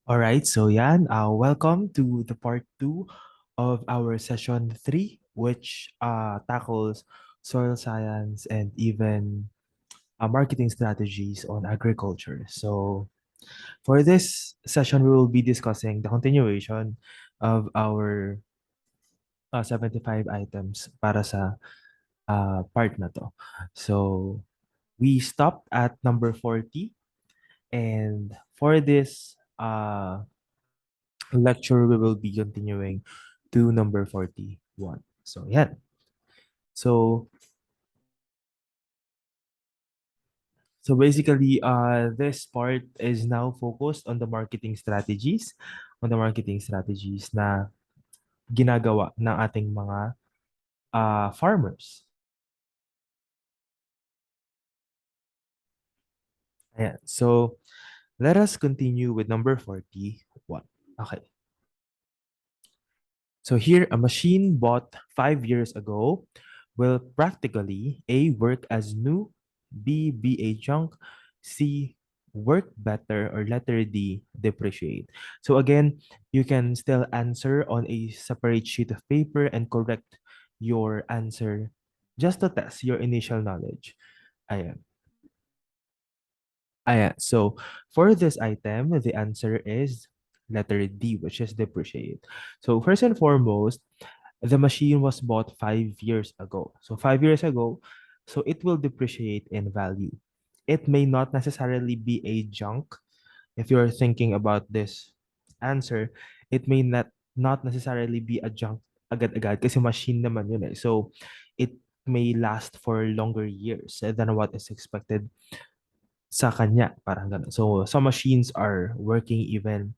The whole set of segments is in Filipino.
All right, so yan, welcome to the part two of our session three, which tackles soil science and even marketing strategies on agriculture. So for this session, we will be discussing the continuation of our 75 items para sa part na to. So we stopped at number 40, and for this lecture, we will be continuing to number 41. So, yeah. So, so basically, this part is now focused on the marketing strategies na ginagawa ng ating mga farmers. Ayan. So, let us continue with number 41. Okay. So here, a machine bought 5 years ago will practically A, work as new, B, be a junk, C, work better, or letter D, depreciate. So again, you can still answer on a separate sheet of paper and correct your answer just to test your initial knowledge. Ayan. Ayan. So for this item, the answer is letter D, which is depreciate. So first and foremost, the machine was bought 5 years ago. So 5 years ago, so it will depreciate in value. It may not necessarily be a junk. If you're thinking about this answer, it may not necessarily be a junk agad-agad kasi machine naman yun eh. So it may last for longer years than what is expected sa kanya. Parang ganun. So some machines are working even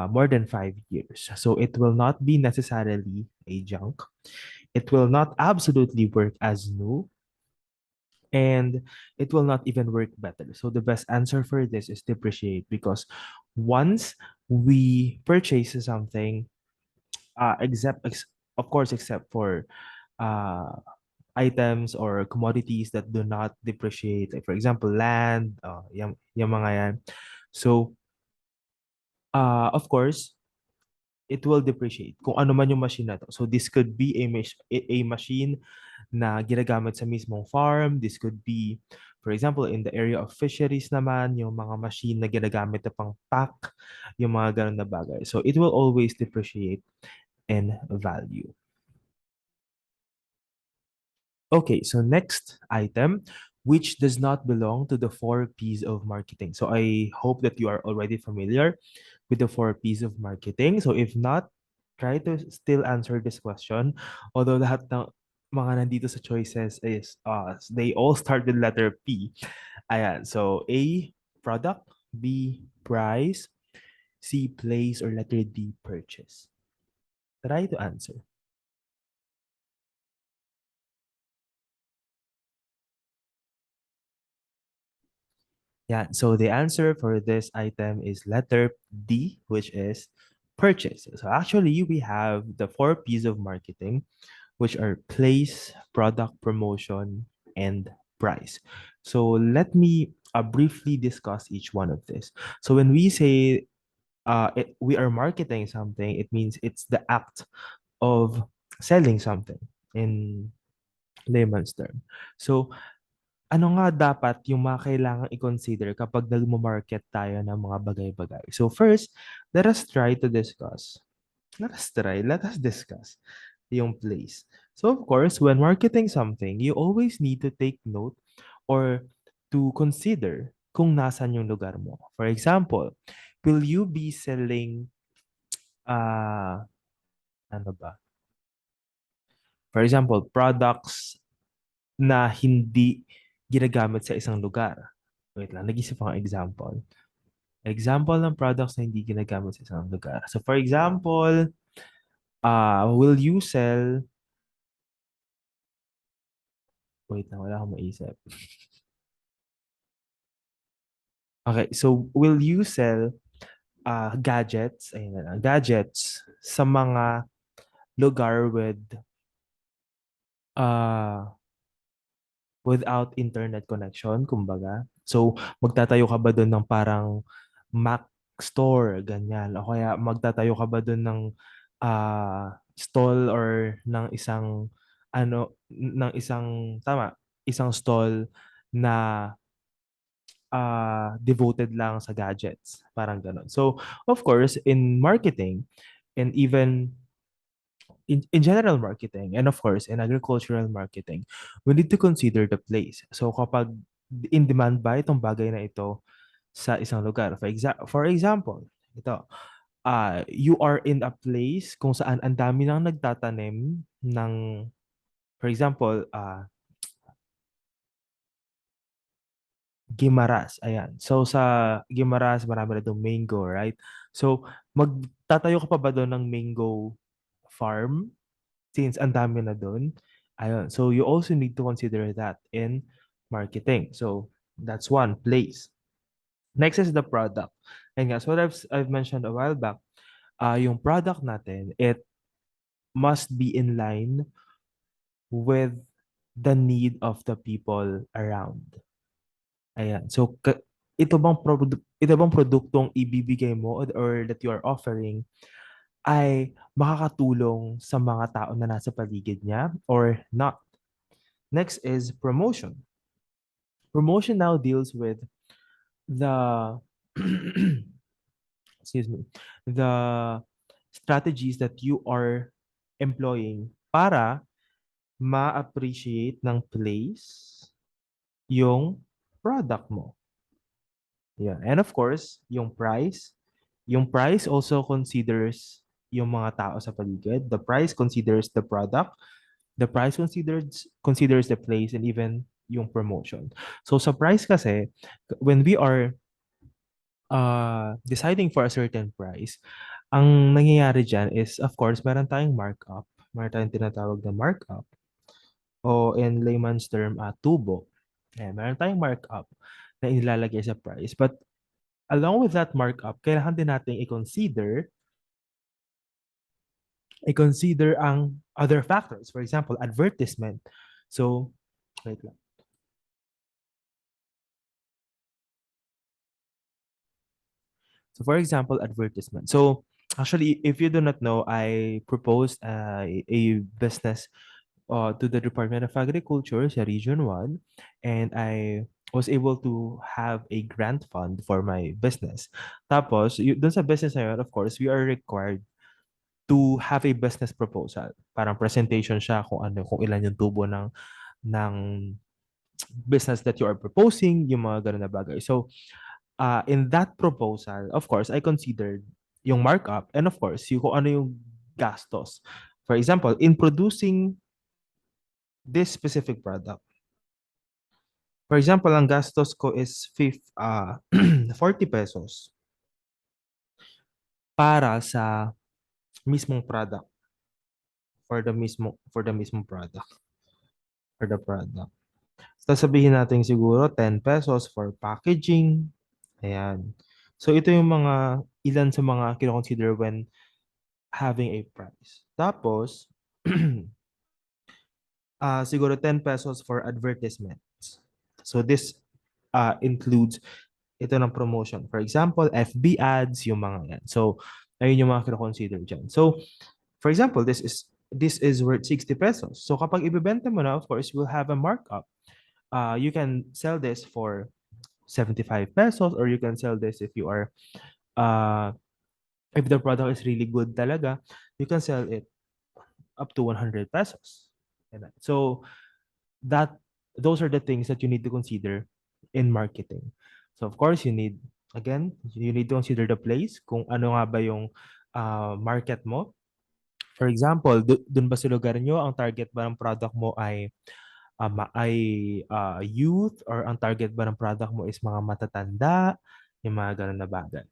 more than 5 years. So it will not be necessarily a junk. It will not absolutely work as new, and it will not even work better. So the best answer for this is depreciate, because once we purchase something, of course, except for uh, items or commodities that do not depreciate, like for example, land, yung mga yan. So, of course, it will depreciate kung ano man yung machine na to. So this could be a machine na ginagamit sa mismong farm. This could be, for example, in the area of fisheries naman, yung mga machine na ginagamit na pang pack, yung mga ganun na bagay. So it will always depreciate in value. Okay, so next item, which does not belong to the four P's of marketing. So I hope that you are already familiar with the four P's of marketing. So if not, try to still answer this question. Although lahat ng mga nandito sa choices is they all start with letter P. Ayan, so A, product, B, price, C, place, or letter D, purchase. Try to answer. Yeah, so the answer for this item is letter D, which is purchase. So actually, we have the four P's of marketing, which are place, product, promotion, and price. So let me briefly discuss each one of this. So when we say we are marketing something, it means it's the act of selling something in layman's term. So ano nga dapat yung mga kailangang i-consider kapag nagmo-market tayo ng mga bagay-bagay? So first, let us try to discuss. Let us discuss yung place. So of course, when marketing something, you always need to take note or to consider kung nasan yung lugar mo. For example, will you be selling ano ba? For example, products na hindi ginagamit sa isang lugar. Wait lang, nag-isip akong example. Example ng products na hindi ginagamit sa isang lugar. So for example, will you sell, wait lang, wala akong maisip. Okay, so will you sell gadgets, ayun na lang, gadgets sa mga lugar with uh, without internet connection, kumbaga? So magtatayo ka ba doon ng parang Mac store, ganyan. O kaya magtatayo ka ba doon ng stall or ng isang tama, isang stall na devoted lang sa gadgets, parang ganun. So, of course, in marketing and even in general marketing and of course in agricultural marketing, we need to consider the place. So kapag in demand ba itong bagay na ito sa isang lugar? For example, ito, you are in a place kung saan ang dami nang nagtatanim ng, for example, Gimaras, ayan. So sa Gimaras, marami na doon mango, right? So magtatayo ka pa ba doon ng mango farm since ang dami na doon? Ayun. So you also need to consider that in marketing. So that's one place. Next is the product. And guys, what I've mentioned a while back, yung product natin, it must be in line with the need of the people around. Ayan. So ito bang produktong ibibigay mo or that you are offering ay makakatulong sa mga tao na nasa paligid niya or not? Next is promotion. Promotion now deals with the excuse me, the strategies that you are employing para ma-appreciate ng place yung product mo. Yeah. And of course, yung price also considers yung mga tao sa paligid. The price considers the product. The price considers the place and even yung promotion. So sa price kasi, when we are deciding for a certain price, ang nangyayari dyan is, of course, meron tayong markup. Meron tayong tinatawag na markup o in layman's term, tubo. Meron tayong markup na inilalagay sa price. But along with that markup, kailangan din natin i-consider ang other factors. For example, advertisement. So, wait lang. So, for example, advertisement. So, actually, if you do not know, I proposed a business to the Department of Agriculture sa Region 1, and I was able to have a grant fund for my business. Tapos, dun sa business na yun, of course, we are required to have a business proposal. Parang presentation siya kung ilan yung tubo ng business that you are proposing, yung mga ganun na bagay. So, in that proposal, of course, I considered yung markup and of course, yung kung ano yung gastos. For example, in producing this specific product, for example, ang gastos ko is 40 pesos para sa mismong product, for the mismong product, for the product. Sasabihin natin siguro 10 pesos for packaging. Ayan. So ito yung ilan sa mga kino-consider when having a price. Tapos, siguro 10 pesos for advertisements. So this includes ito ng promotion. For example, FB ads, yung mga yan. So, ayun yung mga kino-consider dyan. So, for example, this is worth 60 pesos. So kapag ibebenta mo na, of course, you will have a markup. You can sell this for 75 pesos or you can sell this uh, if the product is really good talaga, you can sell it up to 100 pesos. So that those are the things that you need to consider in marketing. So of course, you need to consider the place, kung ano nga ba yung market mo. For example, dun ba sa lugar nyo, ang target ba ng product mo ay youth or ang target ba ng product mo is mga matatanda, yung mga ganun na bagay.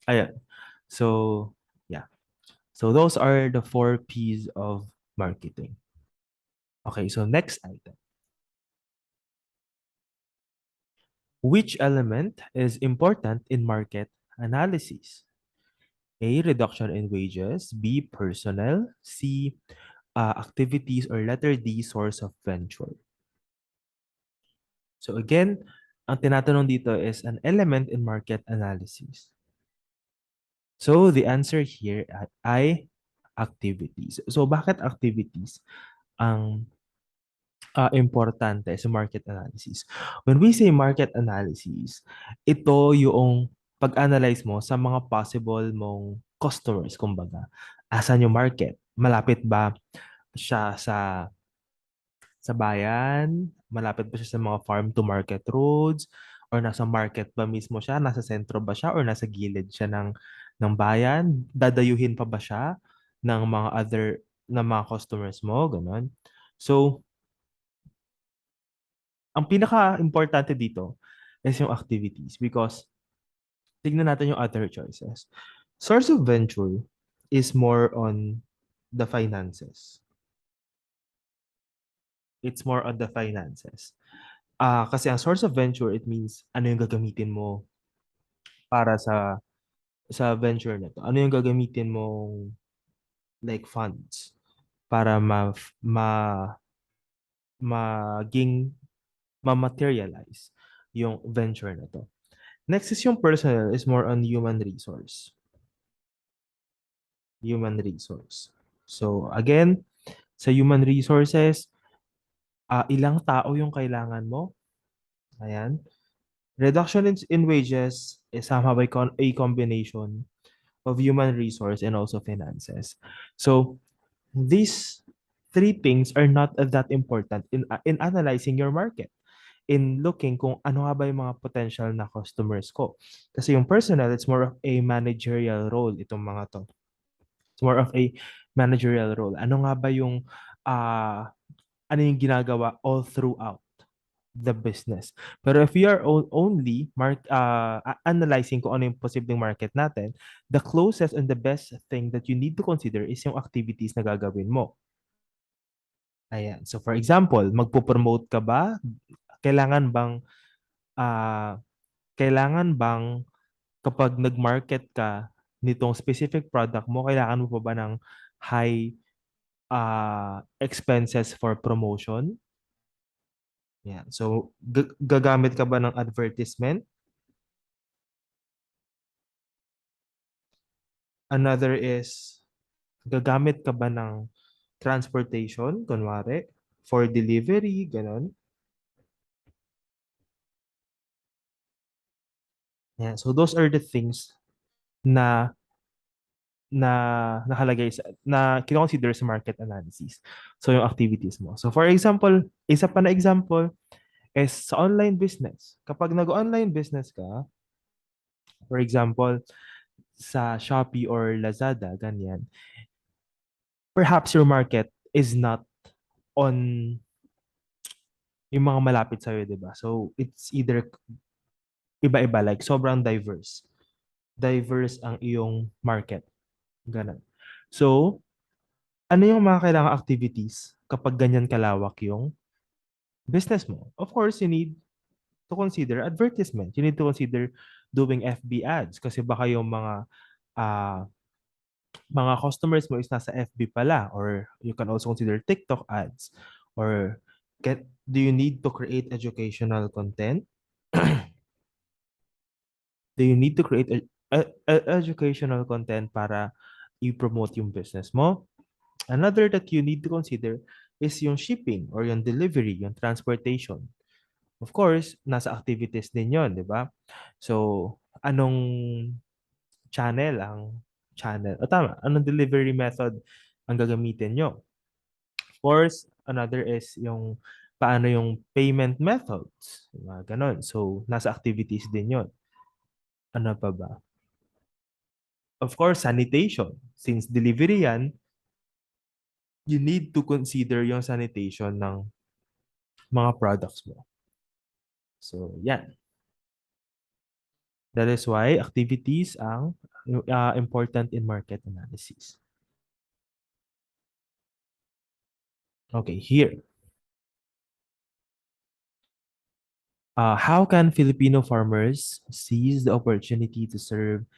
Ayan. So, yeah. So those are the 4 P's of marketing. Okay, so next item. Which element is important in market analysis? A, reduction in wages. B, personnel. C, activities, or letter D, source of venture. So again, Ang tinatanong dito is an element in market analysis. So the answer here ay activities. So bakit activities ang importante sa market analysis? When we say market analysis, ito yung pag-analyze mo sa mga possible mong customers, kumbaga. Asan yung market? Malapit ba siya sa bayan? Malapit ba siya sa mga farm to market roads? Or nasa market ba mismo siya? Nasa sentro ba siya? Or nasa gilid siya ng bayan? Dadayuhin pa ba siya ng mga ng mga customers mo? Ganon. So, ang pinaka-importante dito is yung activities because tignan natin yung other choices. Source of venture is more on the finances. It's more on the finances. Kasi ang source of venture, it means ano yung gagamitin mo para sa venture na to. Ano yung gagamitin mong like funds para maging ma-materialize yung venture na to. Next is yung personal is more on human resource. Human resource. So again, sa human resources, ilang tao yung kailangan mo? Ayan. Reduction in wages is somehow a combination of human resource and also finances. So these three things are not that important in analyzing your market, in looking kung ano nga ba yung mga potential na customers ko. Kasi yung personal, it's more of a managerial role itong mga to. It's more of a managerial role. Ano nga ba yung ano yung ginagawa all throughout the business. Pero if you are only analyzing kung ano yung posibleng market natin, the closest and the best thing that you need to consider is yung activities na gagawin mo. Ayan. So for example, magpo-promote ka ba? Kailangan bang ah kailangan bang kapag nag-market ka nitong specific product mo, kailangan mo pa ba ng high expenses for promotion? Yan. So, gagamit ka ba ng advertisement? Another is, gagamit ka ba ng transportation, kunwari, for delivery, ganon? Yan. So, those are the things na na nakalagay na kinoconsider sa market analysis. So, yung activities mo. So, for example, isa pa na example is sa online business. Kapag nag-online business ka, for example, sa Shopee or Lazada, ganyan, perhaps your market is not on yung mga malapit sa'yo, di ba? So, it's either iba-iba, like sobrang diverse. Diverse ang iyong market. Ganun. So, ano yung mga kailangang activities kapag ganyan kalawak yung business mo? Of course, you need to consider advertisement. You need to consider doing FB ads kasi baka yung uh, mga customers mo is nasa FB pala, or you can also consider TikTok ads, or do you need to create educational content? Do you need to create educational content para i-promote yung business mo? Another that you need to consider is yung shipping or yung delivery, yung transportation. Of course, nasa activities din yon, di ba? So, anong anong delivery method ang gagamitin nyo? Of course, another is yung paano yung payment methods. Mga ganon. So, nasa activities din yon. Ano pa ba? Of course, sanitation. Since delivery yan, you need to consider yung sanitation ng mga products mo. So, yan. That is why activities ang important in market analysis. Okay, here. How can Filipino farmers seize the opportunity to serve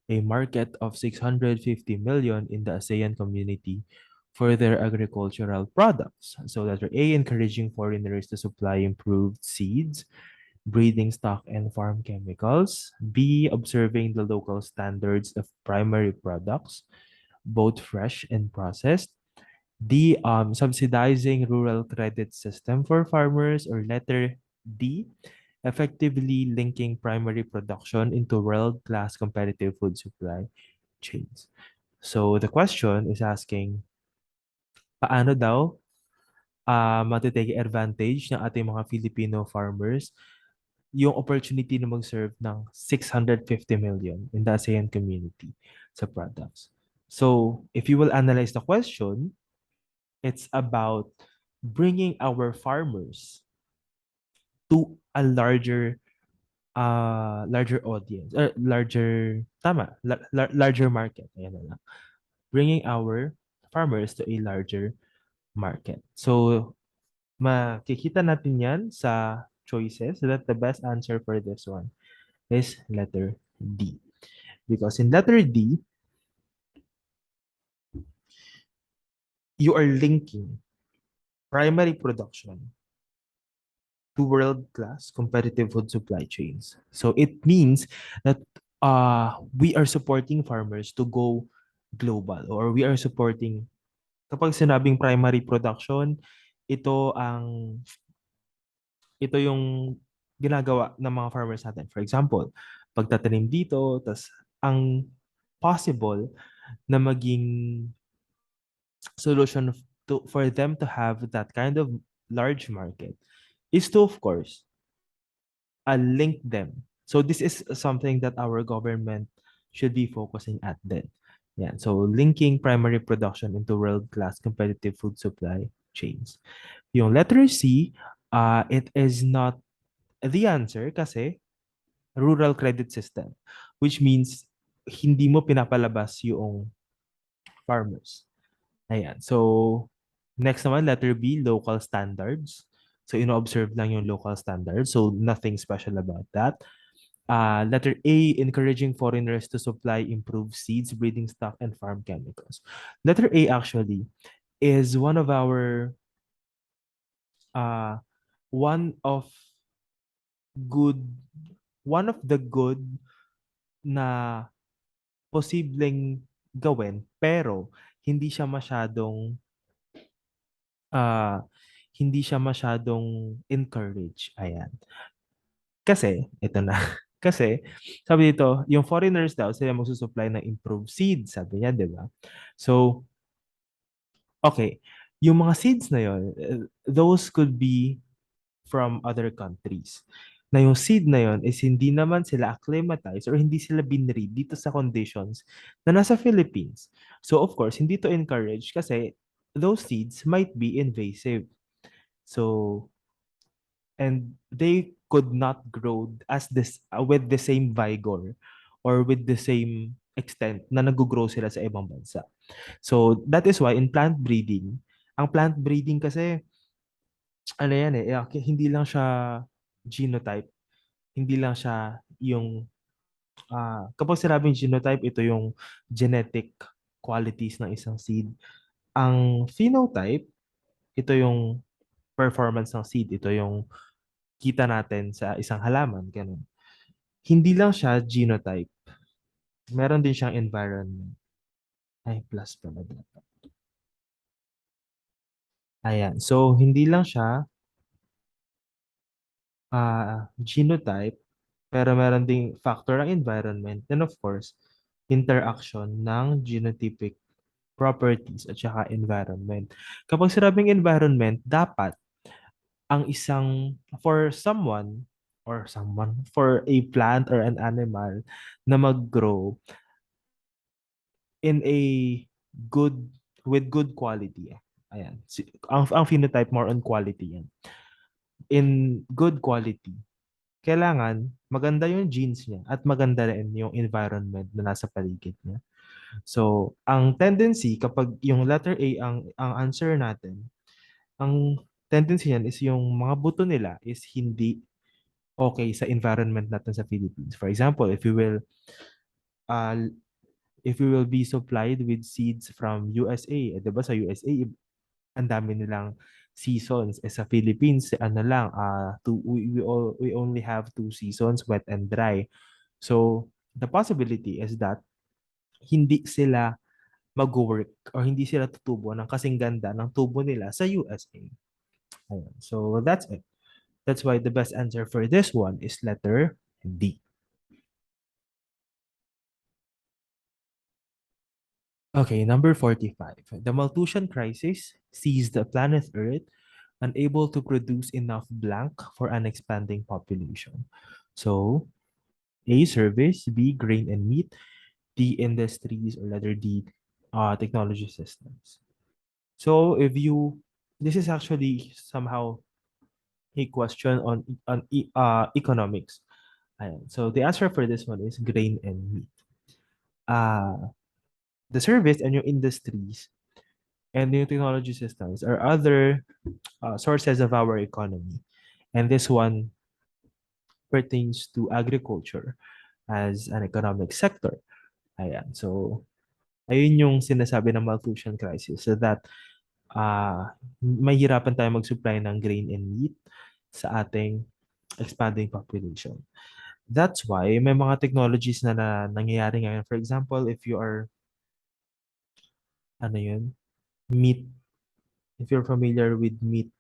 a market of 650 million in the ASEAN community for their agricultural products? So that are A, encouraging foreigners to supply improved seeds, breeding stock and farm chemicals. B, observing the local standards of primary products, both fresh and processed. D, subsidizing rural credit system for farmers. Or letter D, effectively linking primary production into world-class competitive food supply chains. So the question is asking, paano daw matitake advantage ng ating mga Filipino farmers yung opportunity na mag-serve ng 650 million in the ASEAN community sa products. So, if you will analyze the question, it's about bringing our farmers to a larger audience or larger market. Ayan na lang. Bringing our farmers to a larger market. So, makikita natin yan sa choices that the best answer for this one is letter D. Because in letter D, you are linking primary production to world-class competitive food supply chains. So it means that we are supporting farmers to go global, or we are supporting, kapag sinabing primary production, ito ang ito yung ginagawa ng mga farmers natin. For example, pagtatanim dito, tas ang possible na maging solution for them to have that kind of large market is to, of course, link them. So this is something that our government should be focusing at then. Yeah, so linking primary production into world-class competitive food supply chains. Yung letter C, it is not the answer kasi rural credit system, which means hindi mo pinapalabas yung farmers. Ayan. So, next naman, letter B, local standards. So, ino-observe lang yung local standards. So, nothing special about that. Letter A, encouraging foreigners to supply improved seeds, breeding stock, and farm chemicals. Letter A actually is uh, one of good, one of the good na posibleng gawin, pero hindi siya masyadong ah, hindi siya masyadong encourage. Ayan. Kasi, ito na. Kasi, sabi dito, yung foreigners daw, sila magsusupply ng improved seeds, sabi niya, di ba? So, okay. Yung mga seeds na yun, those could be from other countries. Na yung seed na yun is hindi naman sila acclimatized or hindi sila binread dito sa conditions na nasa Philippines. So, of course, hindi to encourage kasi those seeds might be invasive. So, and they could not grow as this with the same vigor or with the same extent na nag-grow sila sa ibang bansa. So that is why in plant breeding, ang plant breeding kasi ano yan hindi lang siya genotype, hindi lang siya yung kapag sinabing genotype, ito yung genetic qualities ng isang seed. Ang phenotype, ito yung performance ng seed, ito yung kita natin sa isang halaman, ganun. Hindi lang siya genotype. Meron din siyang environment. Ay, plus pala dapat. Ayan. So, hindi lang siya genotype, pero meron ding factor ng environment. And of course, interaction ng genotypic properties at saka environment. Kapag sinabing environment, dapat ang for for a plant or an animal na mag-grow in a good, with good quality. Ayan. Ang phenotype more on quality yan. In good quality, kailangan maganda yung genes niya at maganda rin yung environment na nasa paligid niya. So, ang tendency kapag yung letter A ang answer natin, ang tendency niyan is yung mga buto nila is hindi okay sa environment natin sa Philippines. For example, uh, if we will be supplied with seeds from USA, 'di ba sa USA, ang dami nilang seasons. Sa Philippines, ano lang, we only have two seasons, wet and dry. So, the possibility is that hindi sila mag-work or hindi sila tutubo ng kasing ganda ng tubo nila sa USA. Ayun. So, that's it. That's why the best answer for this one is letter D. Okay, number 45. The Malthusian crisis sees the planet Earth unable to produce enough blank for an expanding population. So, A, service, B, grain and meat, D, industries, or letter D, technology systems. So, this is actually somehow a question on economics. Ayan. So, the answer for this one is grain and meat. Uh, the service and your industries and new technology systems are other sources of our economy. And this one pertains to agriculture as an economic sector. Ayan. So, ayun yung sinasabi ng Malthusian crisis, so that mahirapan tayo mag-supply ng grain and meat sa ating expanding population. That's why may mga technologies na nangyayari ngayon. For example, if you are, ano yun, meat, if you're familiar with meat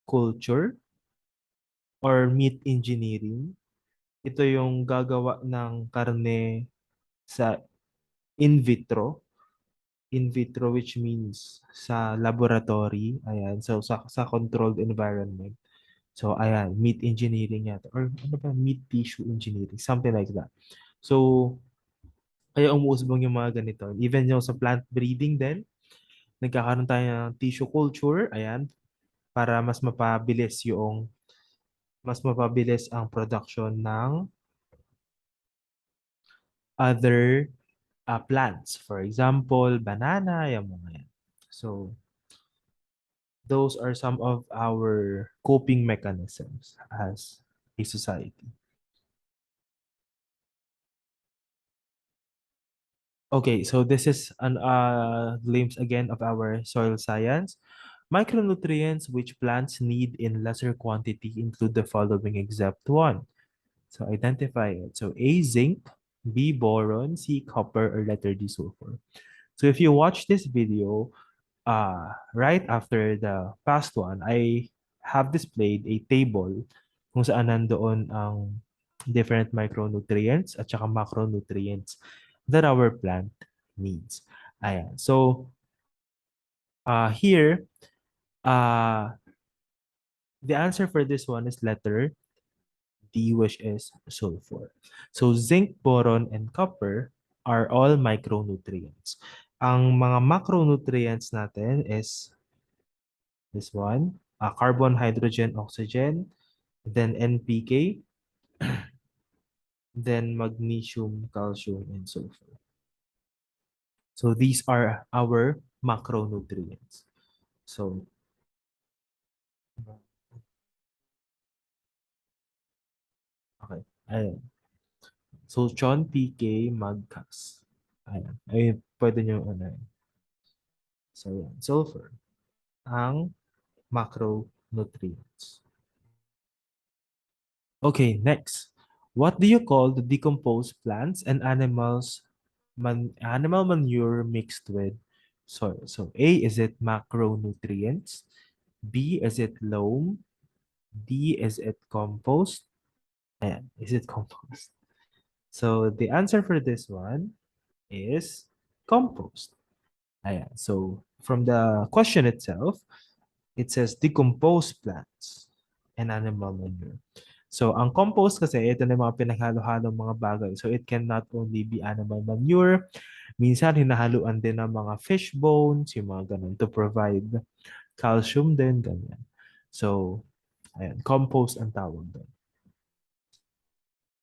culture or meat engineering, ito yung gagawa ng karne sa in vitro. In vitro, which means sa laboratory. Ayan. So, sa controlled environment. So, ayan, meat engineering yata. Or ano ba, meat tissue engineering. Something like that. So, kaya umuusbong yung mga ganito. Even yung sa plant breeding din, nagkakaroon tayo ng tissue culture. Ayan. Para mas mapabilis ang production ng other plants. For example, banana, yung mga yan. So, those are some of our coping mechanisms as a society. Okay, so this is an glimpse again of our soil science. Micronutrients which plants need in lesser quantity include the following except one. So identify it. So A, zinc, B, boron, C, copper, or letter D, sulfur. So if you watch this video, right after the past one, I have displayed a table kung saan nandoon ang different micronutrients at saka macronutrients that our plant needs. Ayan. So, here, uh, the answer for this one is letter D, which is sulfur. So, zinc, boron, and copper are all micronutrients. Ang mga macronutrients natin is this one, carbon, hydrogen, oxygen, then NPK, then magnesium, calcium, and sulfur. So these are our macronutrients. So, okay. Ayan. So, John, PK, Magcas. Ayan. Ayun, pwede nyo, ano yun. So, yan. Sulfur. Ang macronutrients. Okay, next. What do you call the decomposed plants and animal manure mixed with soil? So A, is it macronutrients? B, is it loam? D, is it compost? Ayan, is it compost? So the answer for this one is compost. Ayan, so from the question itself, it says decomposed plants and animal manure. So, ang compost kasi, ito na yung mga pinaghalo-halong mga bagay. So, it can not only be animal manure, minsan hinahaluan din ng mga fish bones, yung mga ganun, to provide calcium din, ganyan. So, ayan, compost ang tawag doon.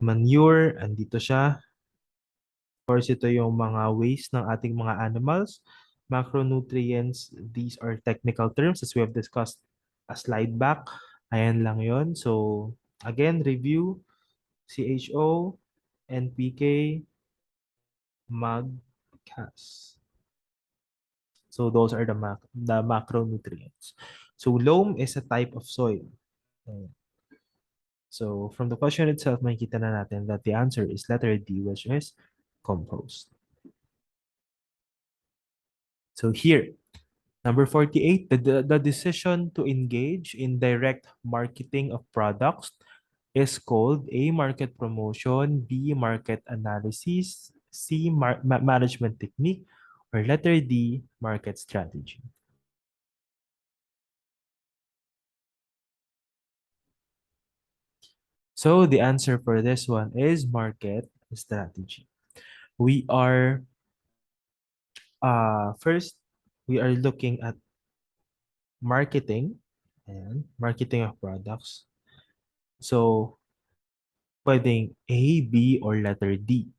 Manure, andito siya. Of course, ito yung mga waste ng ating mga animals. Macronutrients, these are technical terms as we have discussed a slide back. Ayan lang yon. So, again, review, CHO, NPK, MAG, CAS. So those are the macronutrients. So loam is a type of soil. Ayan. So from the question itself, makikita na natin that the answer is letter D, which is compost. So here, number 48, the decision to engage in direct marketing of products is called A, market promotion, B, market analysis, C, management technique, or letter D, market strategy. So the answer for this one is market strategy. We are first we are looking at marketing and marketing of products. So pwedeng A, B, or letter D.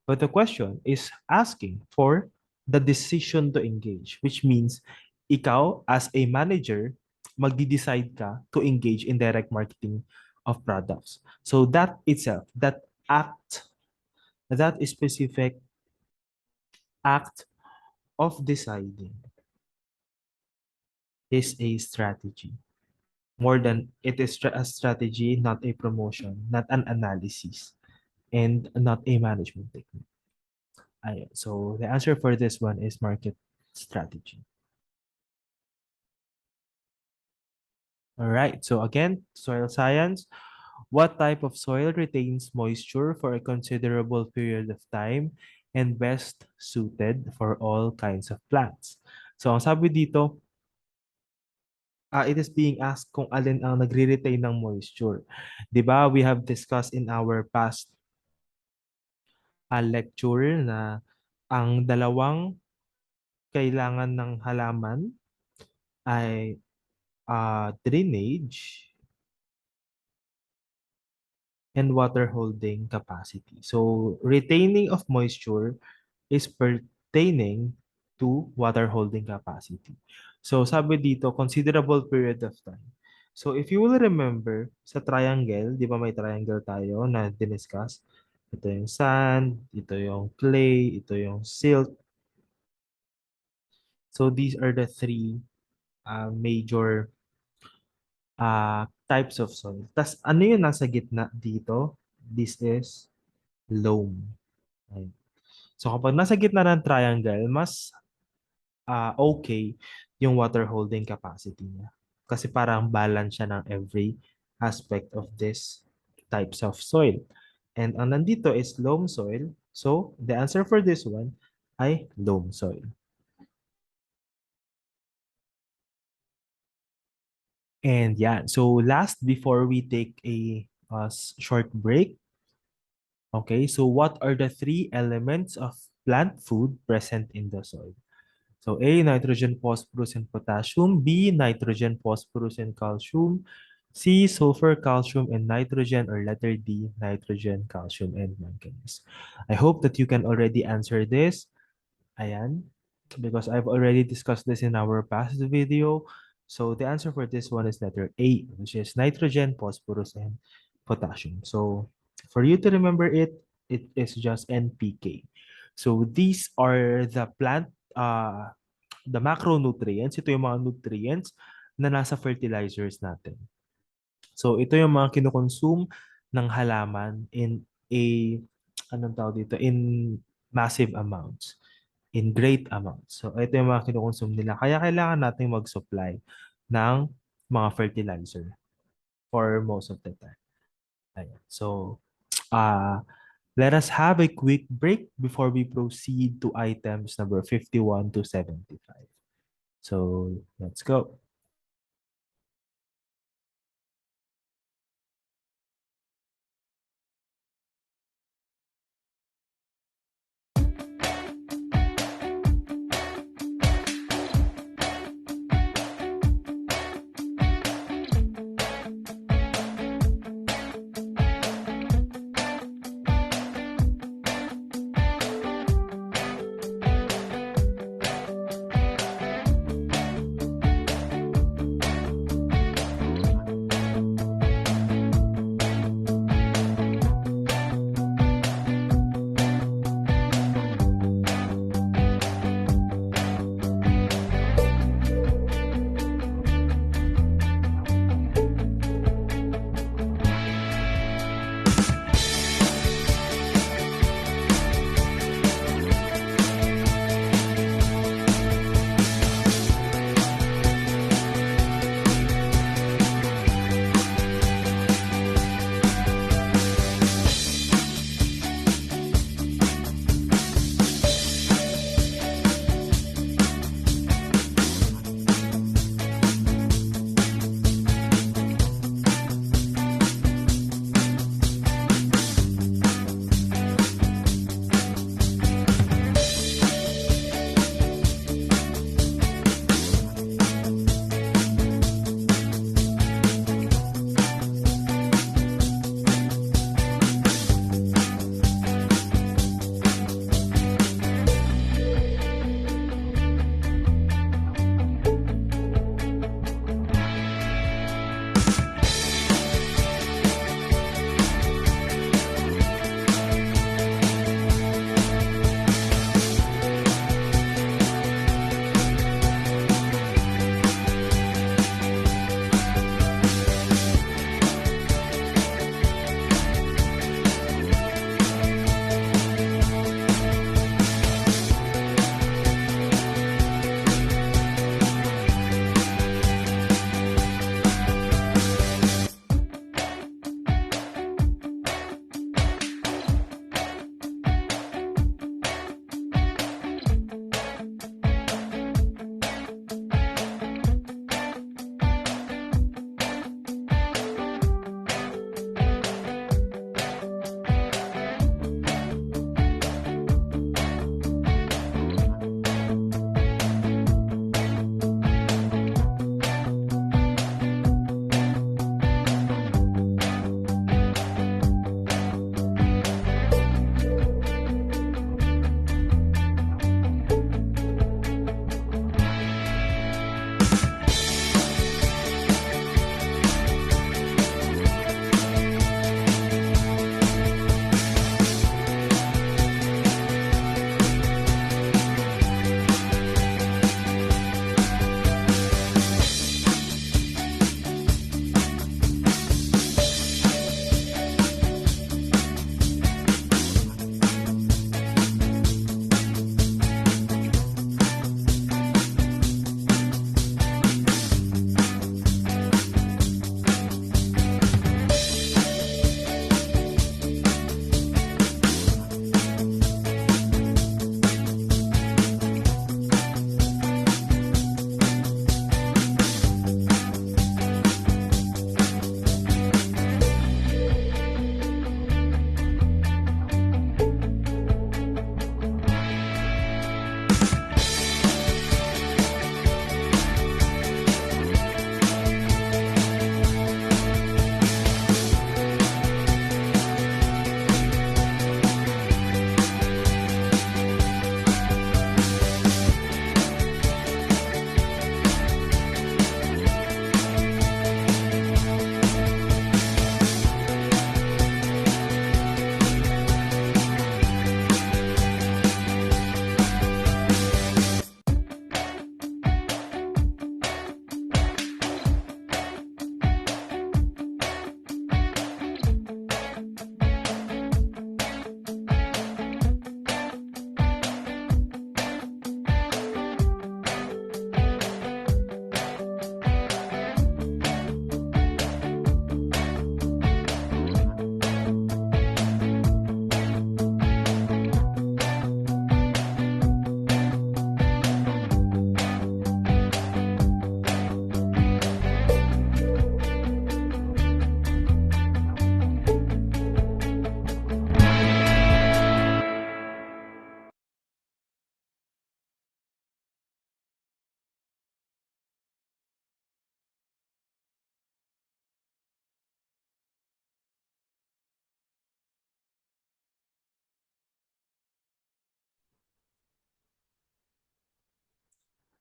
But the question is asking for the decision to engage, which means ikaw as a manager, magdi-decide ka to engage in direct marketing of products. So that itself, that act, that specific act of deciding is a strategy. More than it is a strategy, not a promotion, not an analysis, and not a management technique. So the answer for this one is market strategy. All right. So again, soil science. What type of soil retains moisture for a considerable period of time and best suited for all kinds of plants? So ang sabi dito, it is being asked kung alin ang nagre-retain ng moisture. 'Di ba? We have discussed in our past lecture na ang dalawang kailangan ng halaman ay drainage and water holding capacity. So retaining of moisture is pertaining to water holding capacity. So sabi dito, considerable period of time. So if you will remember, sa triangle, di ba may triangle tayo na diniscuss? Ito yung sand, ito yung clay, ito yung silt. So these are the three major types of soil. Tas ano yung nasa gitna dito? This is loam. Right? So kapag nasa gitna ng triangle, mas okay yung water holding capacity niya. Kasi parang balance siya ng every aspect of this types of soil. And ang nandito is loam soil. So the answer for this one ay loam soil. And yeah, so last before we take a short break, okay, so what are the three elements of plant food present in the soil? So A, nitrogen, phosphorus, and potassium. B, nitrogen, phosphorus, and calcium. C, sulfur, calcium, and nitrogen. Or letter D, nitrogen, calcium, and manganese. I hope that you can already answer this. Ayan. Because I've already discussed this in our past video. So the answer for this one is letter A, which is nitrogen, phosphorus, and potassium. So for you to remember it, it is just NPK. So these are the macronutrients. Ito yung mga nutrients na nasa fertilizers natin. So ito yung mga kinukonsume ng halaman in a, anong tawag dito, in massive amounts, in great amounts. So ito yung mga kinukonsume nila. Kaya kailangan natin mag-supply ng mga fertilizer for most of the time. Ayan. So, let us have a quick break before we proceed to items number 51 to 75. So, let's go.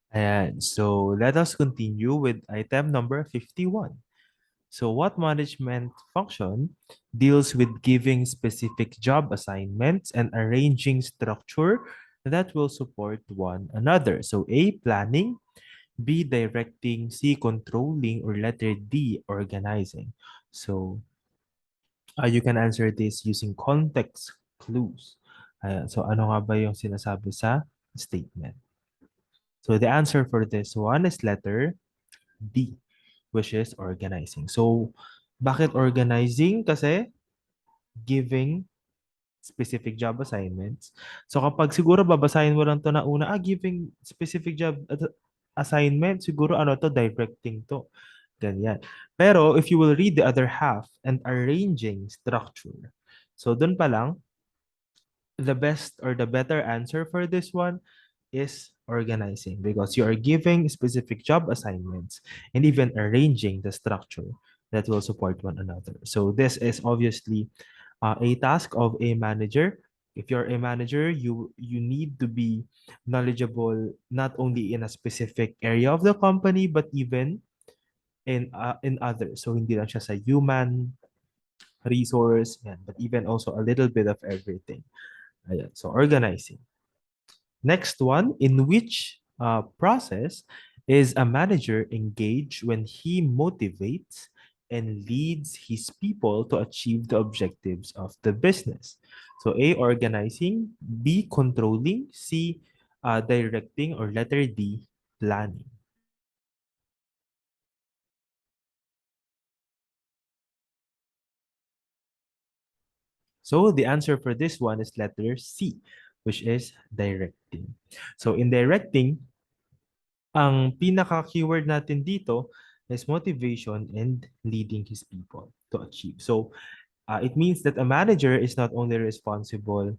Ayan. So let us continue with item number 51. So what management function deals with giving specific job assignments and arranging structure that will support one another? So A, planning, B, directing, C, controlling, or letter D, organizing. So you can answer this using context clues. Ayan. So ano nga ba yung sinasabi sa statement? So the answer for this one is letter D, which is organizing. So bakit organizing? Kasi giving specific job assignments. So kapag siguro babasahin mo lang to na una, giving specific job assignment, siguro ano to, directing to. Ganyan. Pero if you will read the other half and arranging structure, so dun pa lang, the best or the better answer for this one is organizing because you are giving specific job assignments and even arranging the structure that will support one another. So this is obviously a task of a manager. If you're a manager, you need to be knowledgeable not only in a specific area of the company but even in others. So hindi lang siya sa human resource, yan, but even also a little bit of everything. Ayan. So organizing. Next one, in which process is a manager engaged when he motivates and leads his people to achieve the objectives of the business? So A, organizing, B, controlling, C, directing, or letter D, planning. So the answer for this one is letter C, which is directing. So in directing, ang pinaka-keyword natin dito is motivation and leading his people to achieve. So, it means that a manager is not only responsible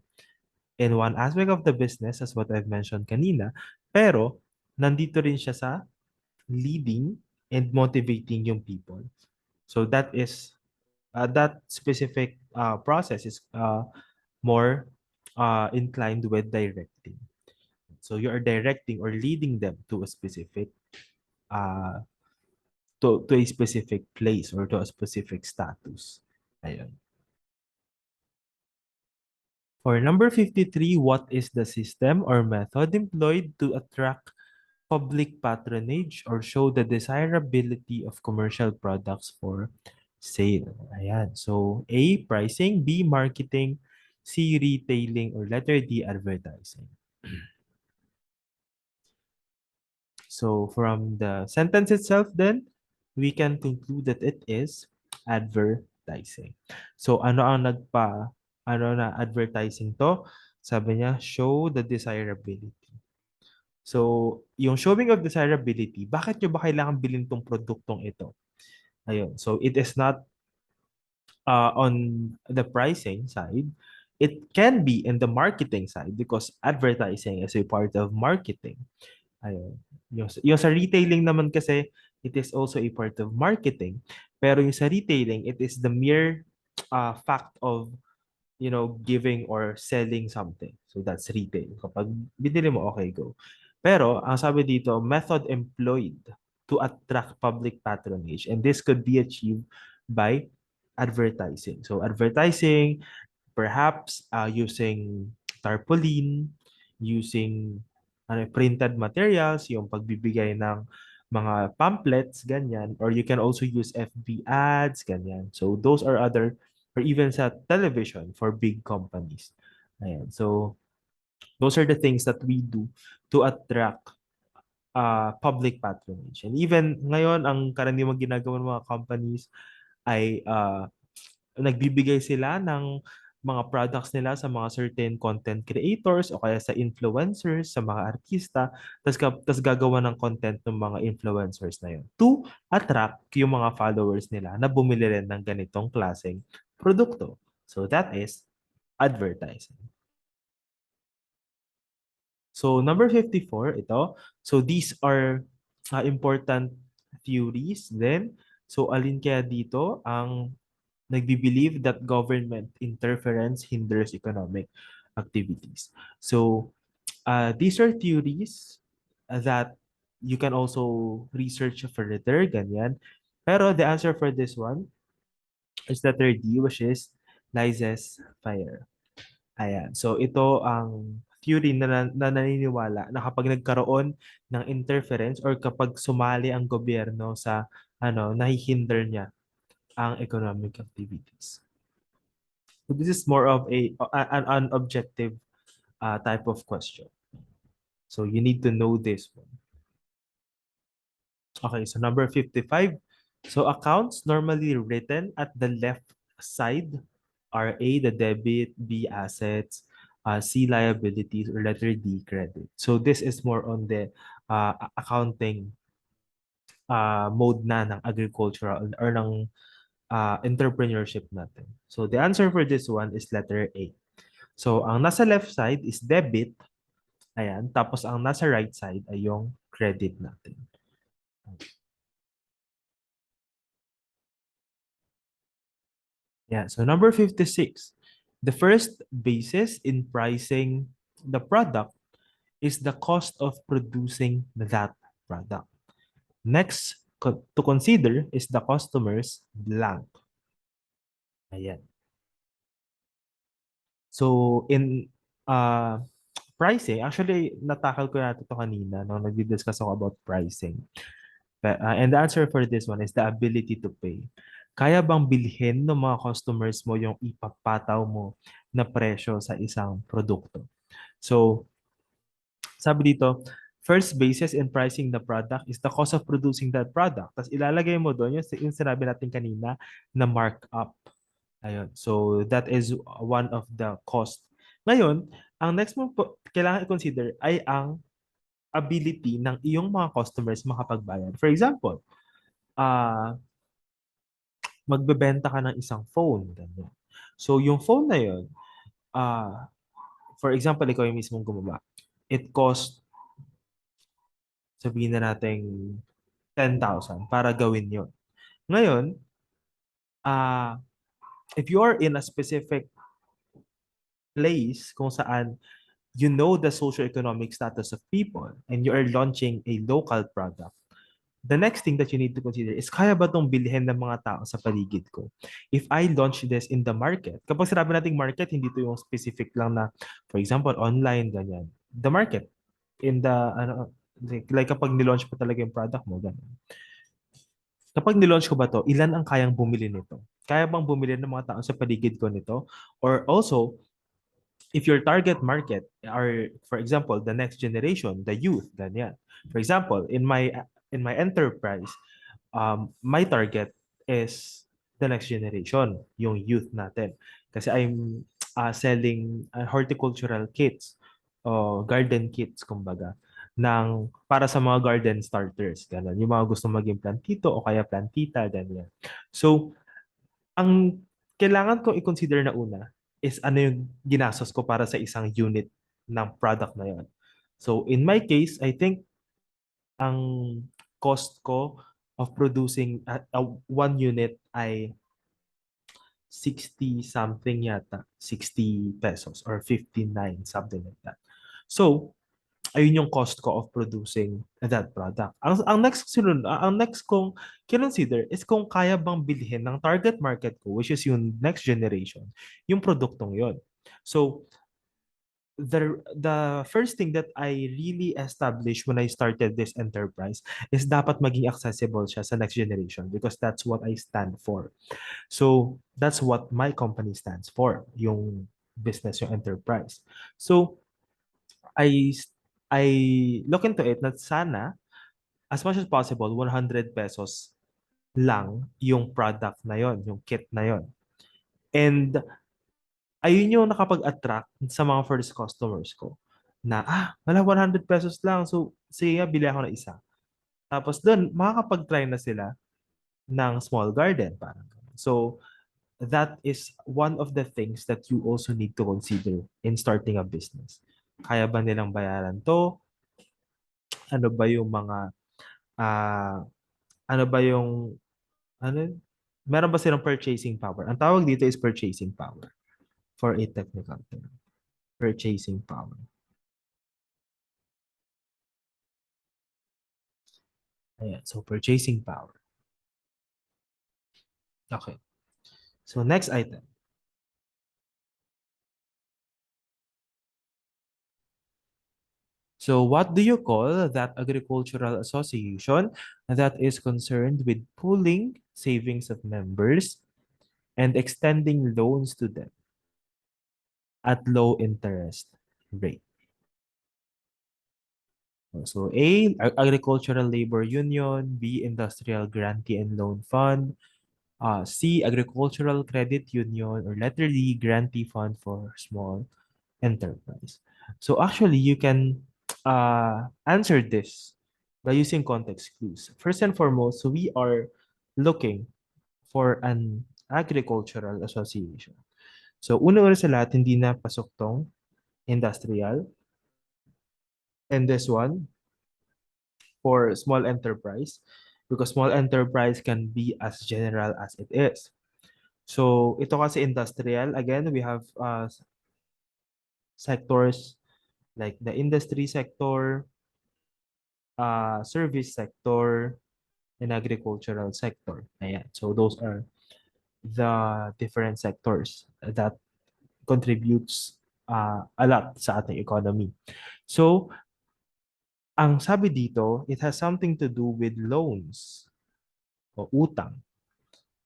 in one aspect of the business, as what I've mentioned kanina, pero nandito rin siya sa leading and motivating yung people. So that specific process is more inclined with directing. So you are directing or leading them to a specific uh, to a specific place or to a specific status. Ayun. For number 53, what is the system or method employed to attract public patronage or show the desirability of commercial products for sale? Ayan. So, A, pricing, B, marketing, C, retailing, or letter D, advertising. So from the sentence itself then, we can conclude that it is advertising. So ano na advertising to? Sabi niya, show the desirability. So, yung showing of desirability, bakit nyo ba kailangan bilhin tong produktong ito? Ayun. So, it is not on the pricing side. It can be in the marketing side because advertising is a part of marketing. Ayun. Yung sa retailing naman kasi, it is also a part of marketing. Pero yung sa retailing, it is the mere fact of, giving or selling something. So that's retail. Kapag binili mo, okay, go. Pero, ang sabi dito, method employed to attract public patronage. And this could be achieved by advertising. So advertising, perhaps using tarpaulin, using printed materials, yung pagbibigay ng mga pamphlets, ganyan. Or you can also use FB ads, ganyan. So those are other, or even sa television for big companies. Ayan. So those are the things that we do to attract public patronage. And even ngayon, ang karaniwang ginagawa ng mga companies ay nagbibigay sila ng mga products nila sa mga certain content creators o kaya sa influencers, sa mga artista, tas gagawa ng content ng mga influencers na yun to attract yung mga followers nila na bumili rin ng ganitong klaseng produkto. So that is advertising. So number 54, ito. So these are important theories then. So alin kaya dito ang nagbi-believe that government interference hinders economic activities. So these are theories that you can also research further, ganyan. Pero the answer for this one is letter D, which is Lises fire. Ayan. So ito ang theory na naniniwala na kapag nagkaroon ng interference or kapag sumali ang gobyerno sa nahihinder niya ang economic activities. So this is more of an objective type of question. So you need to know this one. Okay, so number 55. So accounts normally written at the left side are A, the debit, B, assets, C, liabilities, or letter D, credit. So this is more on the accounting mode na ng agricultural or ng entrepreneurship natin. So the answer for this one is letter A. So ang nasa left side is debit. Ayan. Tapos ang nasa right side ay yung credit natin. Yeah, so number 56. The first basis in pricing the product is the cost of producing that product. Next to consider is the customer's blank. Ayan. So in uh, pricing, actually natakal ko natin ito kanina nung nag-discuss ako about pricing. And the answer for this one is the ability to pay. Kaya bang bilhin ng mga customers mo yung ipapataw mo na presyo sa isang produkto? So, sabi dito, first basis in pricing the product is the cost of producing that product. Tapos ilalagay mo doon yung sinabi natin kanina na markup. Ayun. So, that is one of the cost. Ngayon, ang next mo kailangan i-consider ay ang ability ng iyong mga customers makapagbayad. For example, magbebenta ka ng isang phone. Ganyan. So, yung phone na yun, ah, for example, ikaw yung mismong gumawa. It cost, sabihin na natin, 10,000 para gawin yun. Ngayon, ah, if you are in a specific place kung saan you know the socio-economic status of people and you are launching a local product, the next thing that you need to consider is kaya ba itong bilhin ng mga tao sa paligid ko? If I launch this in the market, kapag sinabi nating market, hindi to yung specific lang na, for example, online, ganyan. The market, in the, like kapag nilaunch pa talaga yung product mo, ganyan. Kapag nilaunch ko ba to, ilan ang kayang bumili nito? Kaya bang bumili ng mga tao sa paligid ko nito? Or also, if your target market are, for example, the next generation, the youth, ganyan. For example, in my enterprise, my target is the next generation, yung youth natin. Kasi I'm selling horticultural kits o garden kits, kumbaga, para sa mga garden starters. Ganun. Yung mga gusto maging plantito o kaya plantita, ganyan. So, ang kailangan kong i-consider na una is ano yung ginastos ko para sa isang unit ng product na yon. So, in my case, I think ang cost ko of producing one unit ay 60 something yata, 60 pesos or 59, something like that. So, ayun yung cost ko of producing that product. Ang next kong kinonsider is kung kaya bang bilhin ng target market ko, which is yung next generation, yung produktong yon. So, the first thing that I really established when I started this enterprise is dapat maging accessible siya sa next generation because that's what I stand for. So, that's what my company stands for, yung business, yung enterprise. So, I I look into it na sana as much as possible 100 pesos lang yung product na yon, yung kit na yon. And ayun yung nakapag-attract sa mga first customers ko na wala 100 pesos lang. So, sige nga, bili ako ng isa. Tapos doon, makakapag-try na sila ng small garden. Parang ganun. So, that is one of the things that you also need to consider in starting a business. Kaya ba nilang bayaran to? Ano ba yung mga, ah, ano ba yung, ano, meron ba silang purchasing power? Ang tawag dito is purchasing power for a technical term. Purchasing power. Ayan, so purchasing power. Okay. So next item. So what do you call that agricultural association that is concerned with pooling savings of members and extending loans to them at low interest rate? So A, Agricultural Labor Union, B, Industrial Grantee and Loan Fund, C, Agricultural Credit Union, or letter D, Grantee Fund for Small Enterprise. So actually, you can answer this by using context clues. First and foremost, so we are looking for an agricultural association. So una-una sa lahat, hindi na pasok tong industrial. And this one, for small enterprise, because small enterprise can be as general as it is. So ito kasi industrial, again, we have sectors like the industry sector, service sector, and agricultural sector. Ayan. So those are the different sectors that contributes a lot sa ating economy. So, ang sabi dito, it has something to do with loans o utang.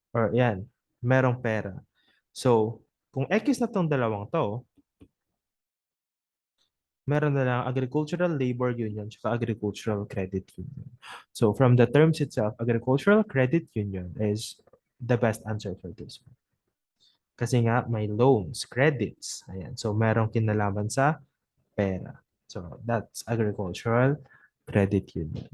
Or yan, merong pera. So, kung X na tong dalawang to, meron na lang Agricultural Labor Union at Agricultural Credit Union. So, from the terms itself, Agricultural Credit Union is the best answer for this one. Kasi nga, may loans, credits. Ayan. So, merong kinalaman sa pera. So, that's Agricultural Credit Union.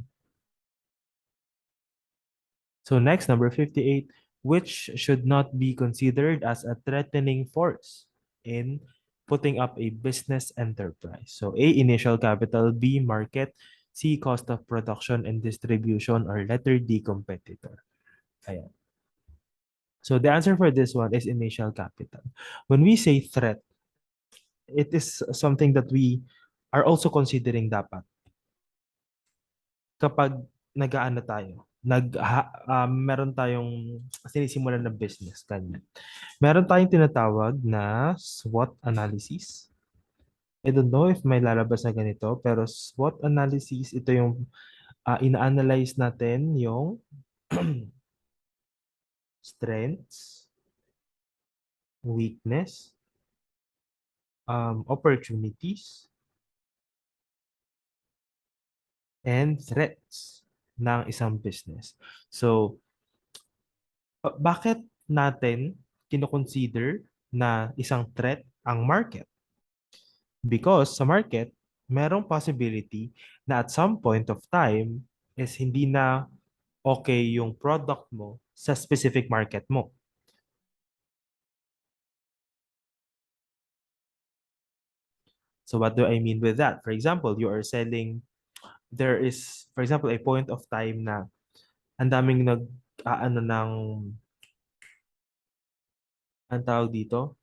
So, next, number 58, which should not be considered as a threatening force in putting up a business enterprise. So, A, initial capital, B, market, C, cost of production and distribution, or letter D, competitor. Ayan. So, the answer for this one is initial capital. When we say threat, it is something that we are also considering dapat kapag nag-aano tayo, meron tayong sinisimulan na business, ganyan. Meron tayong tinatawag na SWOT analysis. I don't know if may lalabas na ganito, pero SWOT analysis, ito yung ina-analyze natin yung strengths, weakness, opportunities, and threats ng isang business. So, bakit natin kinoconsider na isang threat ang market? Because sa market, merong possibility na at some point of time is hindi na okay yung product mo sa specific market mo. So what do I mean with that? For example, you are selling, there is, for example, a point of time na ang daming ano ng, ang tawag dito?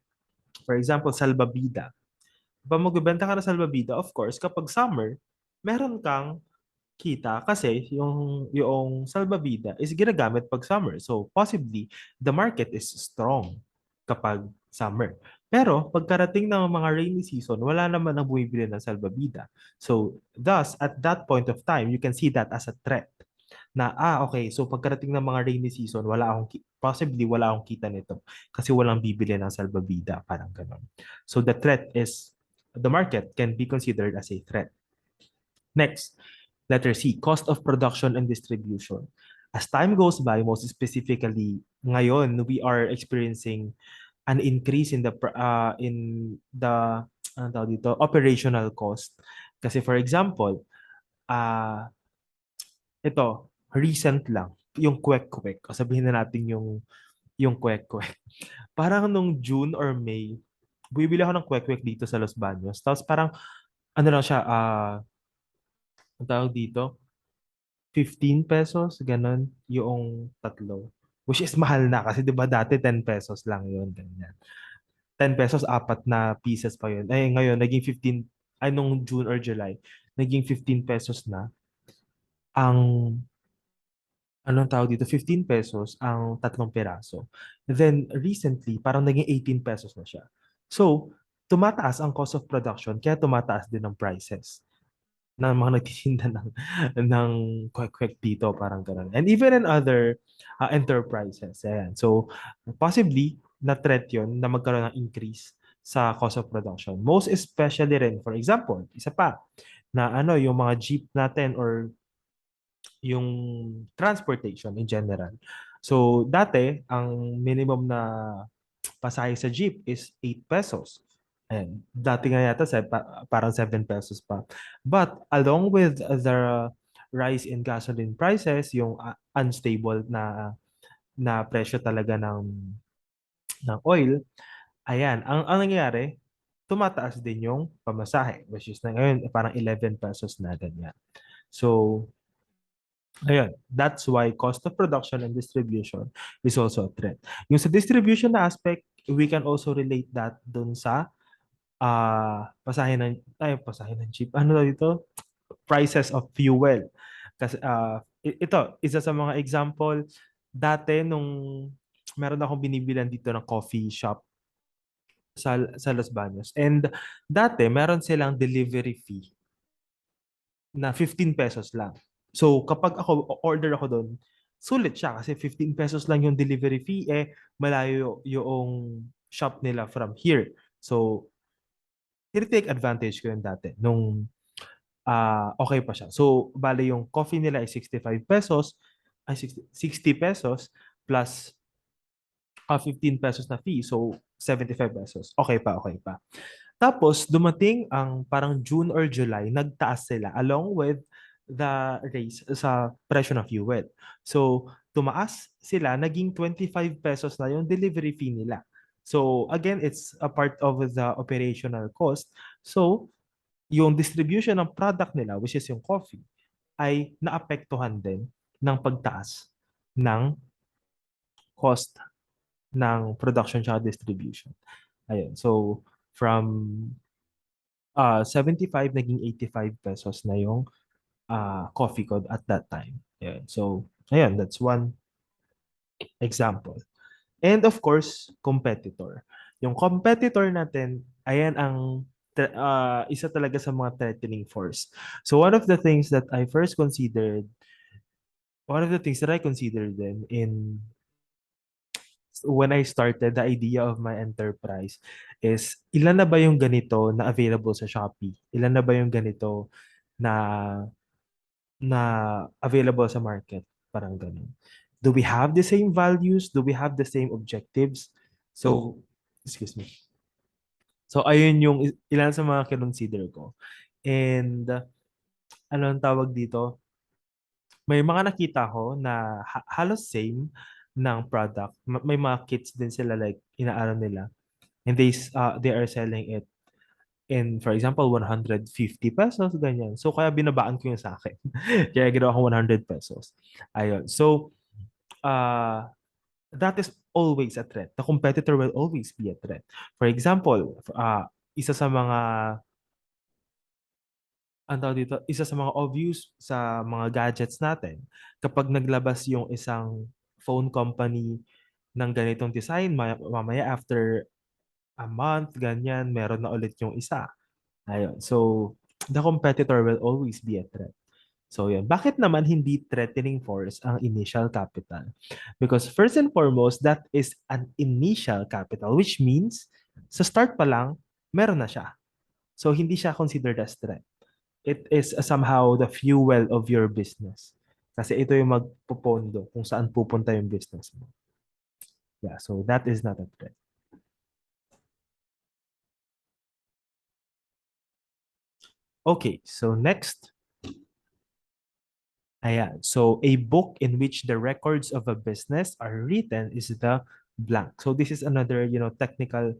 For example, salbabida. Kapag magbebenta ka ng salbabida, of course, kapag summer, meron kang kita kasi yung salbabida is ginagamit pag summer. So possibly the market is strong kapag summer. Pero pagkarating ng mga rainy season, wala naman ang bumibili ng salbabida. So thus, at that point of time, you can see that as a threat. Na, okay, so pagkarating ng mga rainy season, possibly wala akong kita nito kasi walang bibili ng salbabida, parang ganun. So the threat is, the market can be considered as a threat. Next, letter C, cost of production and distribution. As time goes by, most specifically, ngayon, we are experiencing an increase in the ano tawag dito, operational cost. Kasi for example, ito, recent lang, yung kwek-kwek. Sabihin na natin yung kwek-kwek. Parang nung June or May, bibili ako ng kwek-kwek dito sa Los Baños. Tapos parang, ano lang siya, ang tawag dito, 15 pesos, ganun, yung tatlo. Which is mahal na kasi 'di ba dati 10 pesos lang yun, ganyan. 10 pesos, apat na pieces pa yun. Eh ngayon, naging 15, ay nung June or July, naging 15 pesos na ang anong tawag dito, 15 pesos ang tatlong peraso. Then recently, parang naging 18 pesos na siya. So, tumataas ang cost of production, kaya tumataas din ang prices ng mga nagtitinda ng kwek-kwek dito, parang ganun. And even in other enterprises. Ayan. So, possibly, na-threat yun na magkaroon ng increase sa cost of production. Most especially rin, for example, isa pa, na ano, yung mga jeep natin or yung transportation in general. So, dati, ang minimum na pasahe sa jeep is 8 pesos. And dati nga yata parang 7 pesos pa. But along with the rise in gasoline prices, yung unstable na presyo talaga ng oil, ayan, ang nangyayari, tumataas din yung pamasahe, which is na ngayon parang 11 pesos na ganyan. So, ayun, that's why cost of production and distribution is also a threat. Yung sa distribution na aspect, we can also relate that dun sa pasahe ng jeep. Ano daw dito? Prices of fuel. Kasi ito, isa sa mga example, dati nung meron akong binibilan dito ng coffee shop sa Los Baños. And dati, meron silang delivery fee na 15 pesos lang. So, kapag ako order ako doon, sulit siya kasi 15 pesos lang yung delivery fee, malayo yung shop nila from here. So, take advantage ko yun dati nung okay pa siya. So, bale yung coffee nila ay 65 pesos, ay 60 pesos plus 15 pesos na fee. So, 75 pesos. Okay pa, okay pa. Tapos, dumating ang parang June or July, nagtaas sila along with the raise sa presyo ng fuel. So, tumaas sila, naging 25 pesos na yung delivery fee nila. So, again, it's a part of the operational cost. So, yung distribution ng product nila, which is yung coffee, ay naapektuhan din ng pagtaas ng cost ng production at distribution. Ayun. So, from 75 naging 85 pesos na yung coffee ko at that time. Ayun. So, ayun, that's one example. And of course, competitor. Yung competitor natin, ayan ang isa talaga sa mga threatening force. So one of the things that I considered then in when I started the idea of my enterprise is ilan na ba yung ganito na available sa Shopee? Ilan na ba yung ganito na na available sa market? Parang ganun. Do we have the same values? Do we have the same objectives? So, excuse me. So, ayun yung ilan sa mga kinonsider ko. And, anong tawag dito? May mga nakita ko na halos same ng product. May mga kits din sila like inaano nila. And they are selling it in, for example, 150 pesos, ganyan. So, kaya binabaan ko yung sa akin. Kaya ginawa ko 100 pesos. Ayun. So, uh, that is always a threat. The competitor will always be a threat. For example, isa sa mga ang tawag dito, isa sa mga obvious sa mga gadgets natin, kapag naglabas yung isang phone company ng ganitong design, mamaya after a month, ganyan, meron na ulit yung isa. Ayun. So, the competitor will always be a threat. So, yun. Bakit naman hindi threatening force ang initial capital? Because first and foremost, that is an initial capital, which means sa start pa lang, meron na siya. So, hindi siya considered as threat. It is somehow the fuel of your business. Kasi ito yung magpupondo kung saan pupunta yung business mo. Yeah, so that is not a threat. Okay, so next. Ayan. So a book in which the records of a business are written is the blank. So this is another, technical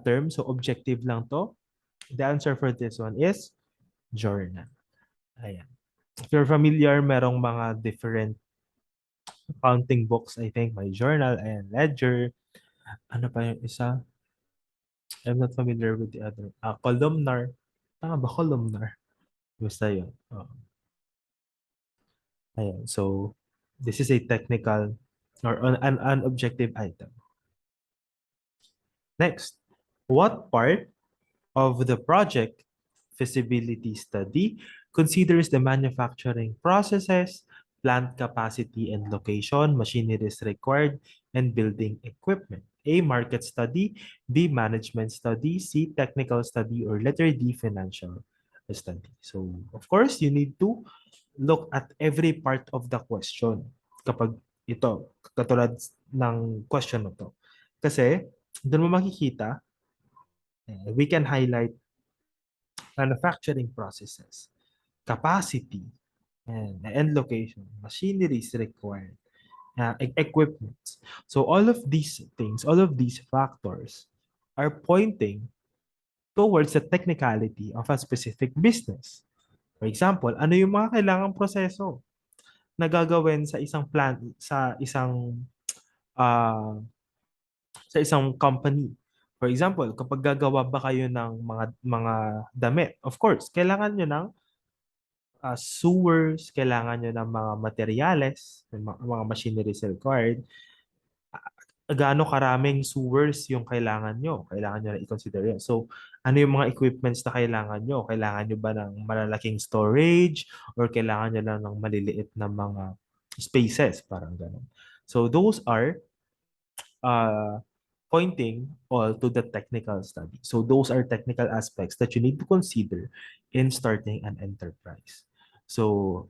term. So objective lang to. The answer for this one is journal. Ayan. If you're familiar, merong mga different accounting books, I think. May journal and ledger. Ano pa yung isa? I'm not familiar with the other. Columnar. Tama ba? Columnar. Basta yun. Oh. Ayan. So, This is a technical or an objective item. Next, what part of the project feasibility study considers the manufacturing processes, plant capacity and location, machineries required, and building equipment? A, market study, B, management study, C, technical study, or letter D, financial study. So, of course, you need to look at every part of the question kapag ito, katulad ng question na to. Kasi, doon mo makikita, we can highlight manufacturing processes, capacity, and location, machineries required, equipment. So all of these things, all of these factors are pointing towards the technicality of a specific business. For example, ano yung mga kailangang proseso na gagawin sa isang plant, uh, sa isang company. For example, kapag gagawa ba kayo ng mga damit, of course, kailangan nyo ng sewers, kailangan nyo ng mga materyales, mga machineries required. Gaano karaming sewers yung kailangan nyo? Kailangan nyo na i-consider yun. So, ano yung mga equipments na kailangan nyo? Kailangan nyo ba ng malalaking storage or kailangan nyo lang ng maliliit na mga spaces? Parang ganun. So, those are uh, pointing all to the technical study. So those are technical aspects that you need to consider in starting an enterprise. So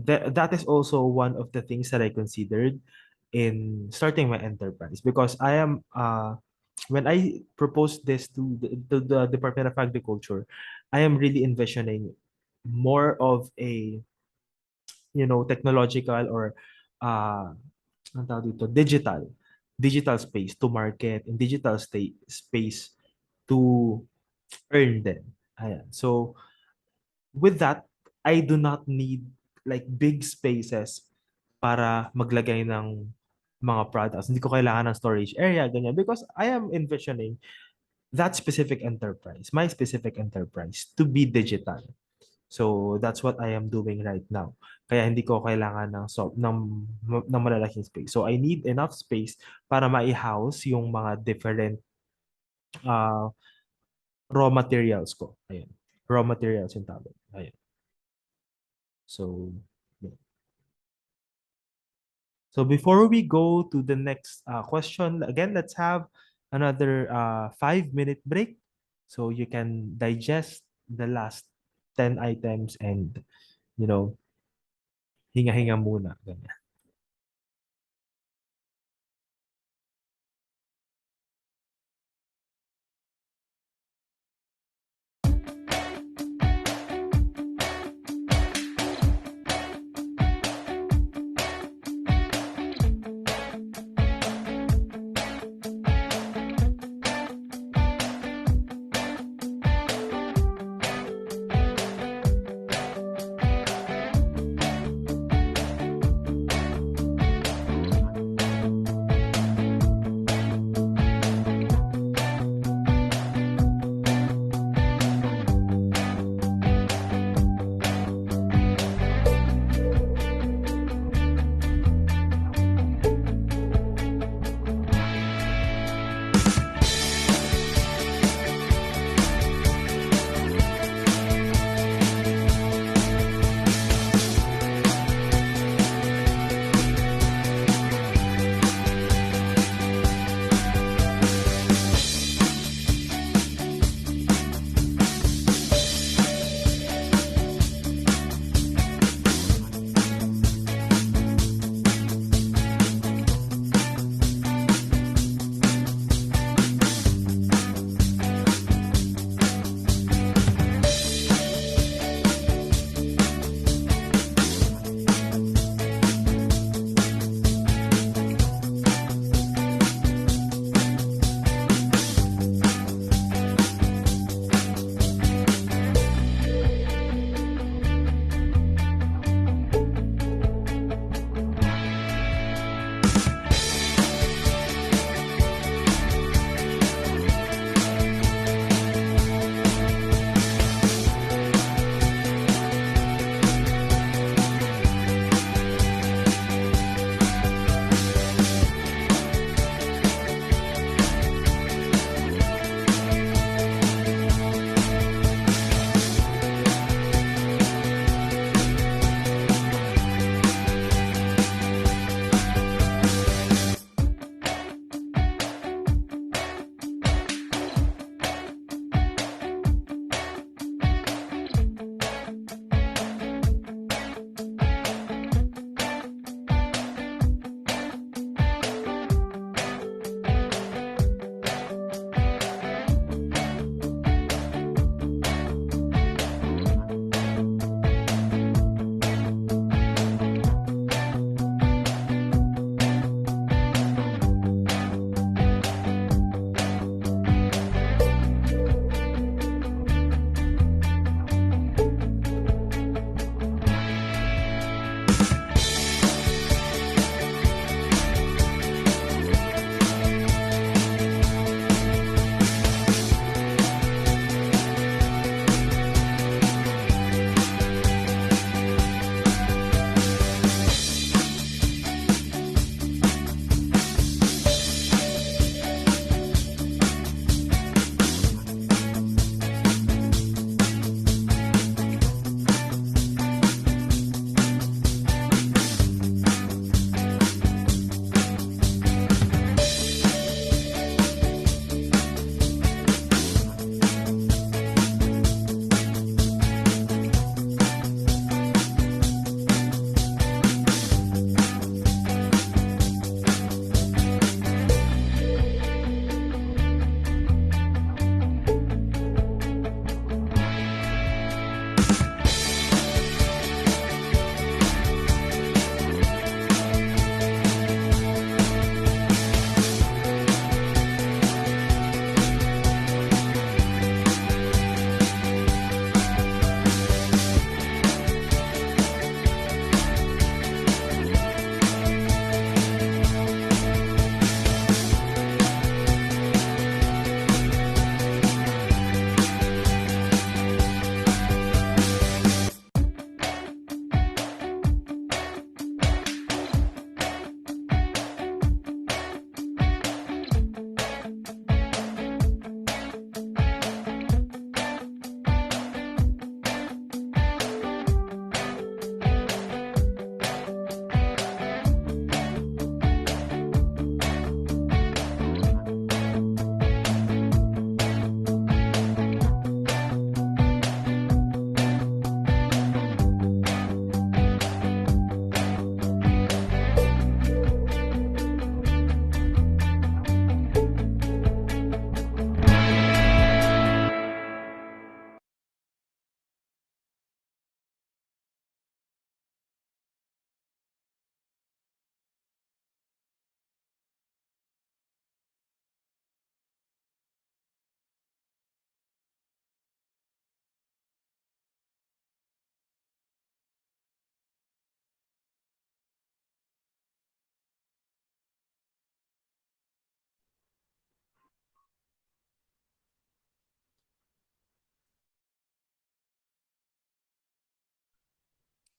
that is also one of the things that I considered in starting my enterprise because I am when I proposed this to the Department of Agriculture, I am really envisioning more of a technological or uh ang tawag dito, digital space to market and digital space to earn them. Ayan. So with that, I do not need like big spaces para maglagay ng mga products. Hindi ko kailangan ng storage area, ganyan. Because I am envisioning that specific enterprise, my specific enterprise, to be digital. So that's what I am doing right now. Kaya hindi ko kailangan ng malalaking space. So I need enough space para mai-house yung mga different uh, raw materials ko. Ayun. Raw materials yung tawag. Ayun. So, yeah. So before we go to the next question, again, let's have another 5-minute break so you can digest the last 10 items and, you know, hinga-hinga muna. Ganyan.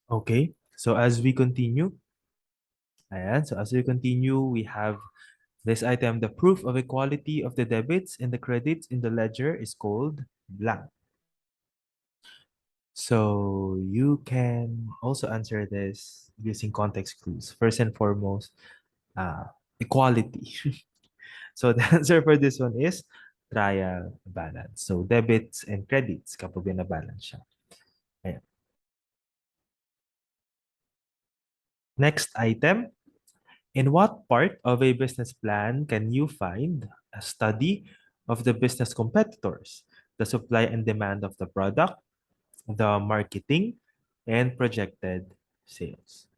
Okay, so as we continue, we have this item, the proof of equality of the debits and the credits in the ledger is called blank. So you can also answer this using context clues. First and foremost, equality. So the answer for this one is trial balance. So debits and credits kapag binabalance siya. Ayan. Next item, in what part of a business plan can you find a study of the business competitors, the supply and demand of the product, the marketing, and projected sales?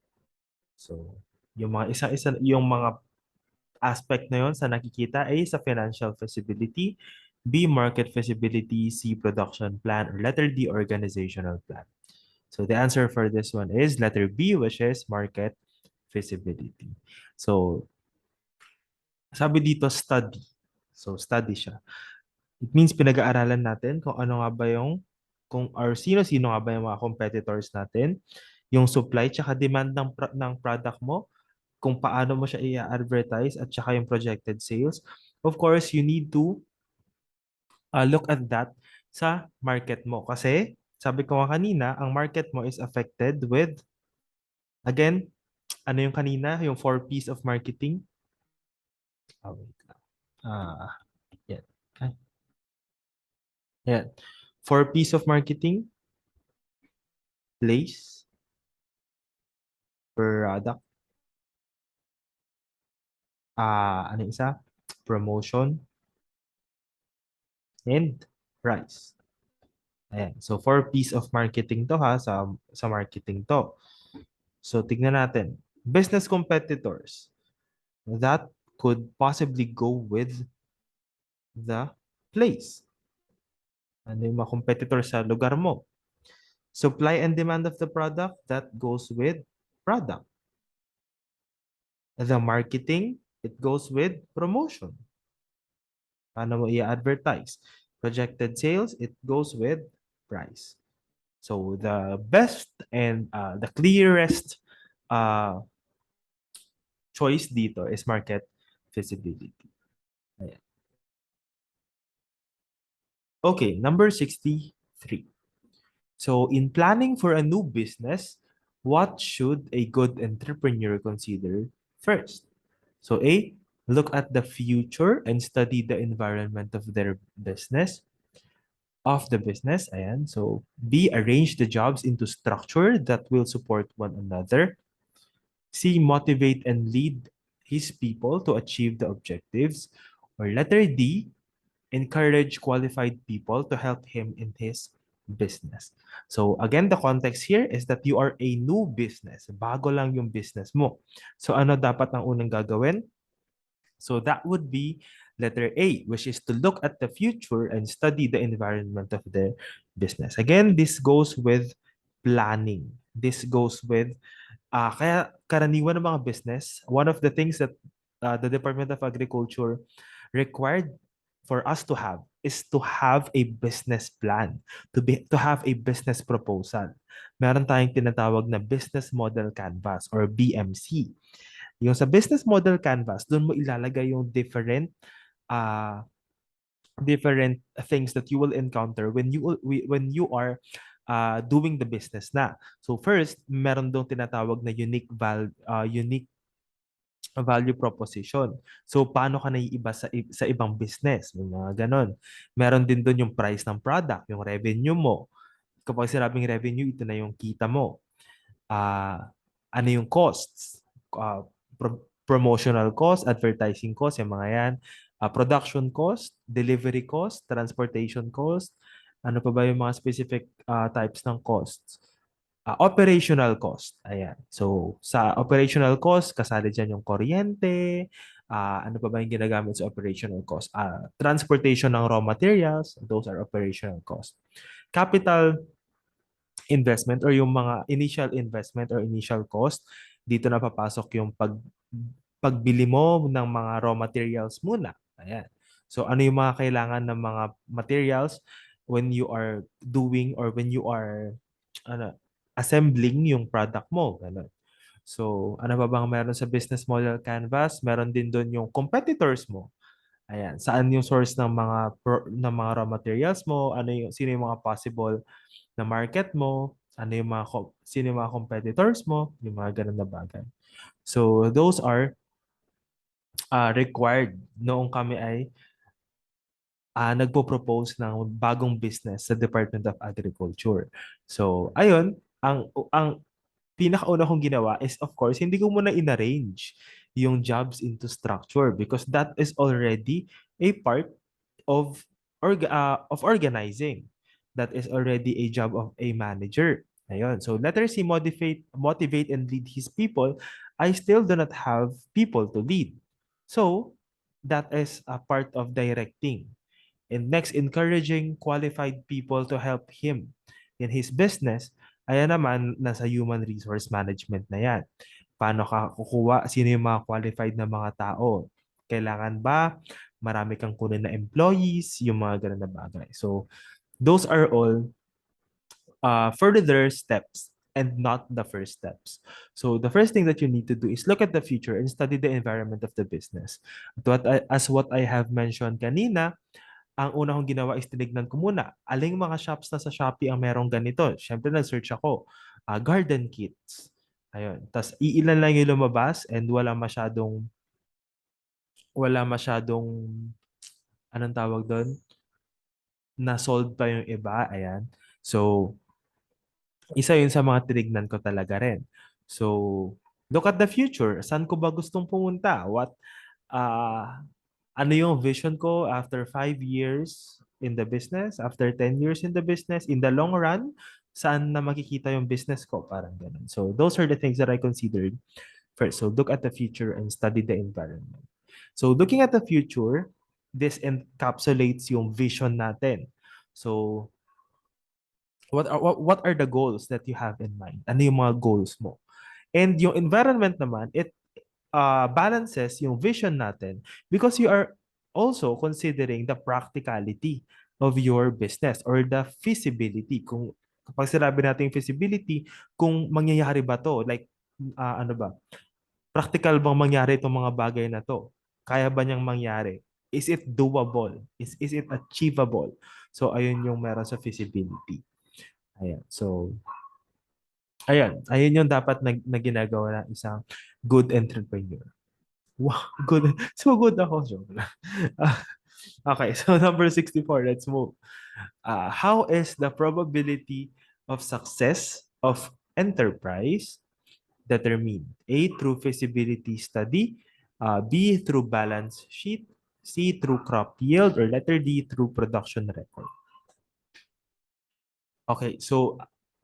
So, yung mga isa-isa, yung mga aspect na yun sa nakikita ay sa financial feasibility, B, market feasibility, C, production plan, or letter D, organizational plan. So the answer for this one is letter B, which is market feasibility. So sabi dito study. So study siya. It means pinag-aaralan natin kung ano nga ba yung kung or sino-sino nga ba yung mga competitors natin, yung supply tsaka demand ng product mo, kung paano mo siya i-advertise at saka yung projected sales. Of course, you need to look at that sa market mo kasi sabi ko nga kanina, ang market mo is affected with, again, ano yung kanina, yung 4 P's of marketing. Oh, wait lang. Yan. Okay. Yan. 4 P's of marketing, place, product, ano yung isa? Promotion, and price. Ayan. So, 4 P's of marketing to ha, sa marketing to. So, tignan natin. Business competitors. That could possibly go with the place. Ano yung mga competitors sa lugar mo? Supply and demand of the product, that goes with product. The marketing, it goes with promotion. Paano mo i-advertise? Projected sales, it goes with price. So the best and the clearest uh, choice dito is market feasibility. Ayan. Okay, number 63. So in planning for a new business, what should a good entrepreneur consider first? So A, look at the future and study the environment of their business, of the business. Ayan. So B, arrange the jobs into structure that will support one another. C, motivate and lead his people to achieve the objectives. Or letter D, encourage qualified people to help him in his business. So again, the context here is that you are a new business. Bago lang yung business mo. So ano dapat ang unang gagawin? So that would be letter A, which is to look at the future and study the environment of the business. Again, this goes with planning. This goes with kaya karaniwan ng mga business, one of the things that the Department of Agriculture required for us to have is to have a business plan, to have a business proposal. Meron tayong tinatawag na business model canvas or BMC. Yung sa business model canvas, doon mo ilalagay yung uh, different things that you will encounter when you are doing the business na. So first, meron dong tinatawag na unique value proposition. So paano ka naiiba sa ibang business? May mga ganon. Meron din doon yung price ng product, yung revenue mo. Kapag sinabing revenue, ito na yung kita mo. Ano yung costs, promotional cost, advertising cost, yung mga yan, production cost, delivery cost, transportation cost, ano pa ba yung mga specific types ng costs? Operational cost. Ayan. So, sa operational cost, kasali dyan yung kuryente, ano pa ba yung ginagamit sa operational cost? Transportation ng raw materials, those are operational cost. Capital investment or yung mga initial investment or initial cost, dito na papasok yung pagbili mo ng mga raw materials muna. Ayan. So ano yung mga kailangan ng mga materials when you are doing or when you are ano, assembling yung product mo. Ganun. So, ano ba bang meron sa business model canvas? Meron din doon yung competitors mo. Ayan, saan yung source ng ng mga raw materials mo? Sino yung mga possible na market mo? Ano yung sino yung mga competitors mo? Yung mga ganun na bagay. So, those are required noong kami ay nagpo-propose ng bagong business sa Department of Agriculture. So, ayun, ang pinakauna kong ginawa is of course, hindi ko muna in-arrange yung jobs into structure because that is already a part of organizing. That is already a job of a manager. Ayun. So letter C, motivate and lead his people. I still do not have people to lead. So that is a part of directing. And next, encouraging qualified people to help him in his business. Ayan naman, nasa human resource management na yan. Paano ka kukuha? Sino yung mga qualified na mga tao? Kailangan ba marami kang kunin na employees? Yung mga ganun na bagay. So, those are all further steps and not the first steps. So the first thing that you need to do is look at the future and study the environment of the business. As what I have mentioned kanina, ang una kong ginawa is tinignan ko muna, aling mga shops na sa Shopee ang merong ganito. Siyempre, nag-search ako, garden kits. Ayun. Tapos, iilan lang yung lumabas and wala masyadong, anong tawag doon? Na-sold pa yung iba. Ayan. So, isa yun sa mga tinignan ko talaga rin. So, look at the future. Saan ko ba gustong pumunta? Uh, ano yung vision ko after 5 years in the business, after 10 years in the business, in the long run, saan na makikita yung business ko? Parang ganun. So, those are the things that I considered first. So, look at the future and study the environment. So, looking at the future, this encapsulates yung vision natin. So, what are the goals that you have in mind? Ano yung mga goals mo? And yung environment naman, it balances yung vision natin because you are also considering the practicality of your business or the feasibility. Kapag sinabi natin yung feasibility, kung mangyayari ba to, like, ano ba, practical bang mangyari itong mga bagay na to? Kaya ba niyang mangyari? Is it doable? Is it achievable? So, ayun yung meron sa feasibility. Ayan. So, ayun yung dapat na ginagawa ng isang good entrepreneur. Wow, good. So good ako. Joke lang. Okay, so number 64, let's move. How is the probability of success of enterprise determined? A, through feasibility study. B, through balance sheet. C, through crop yield. Or letter D, through production record. Okay, so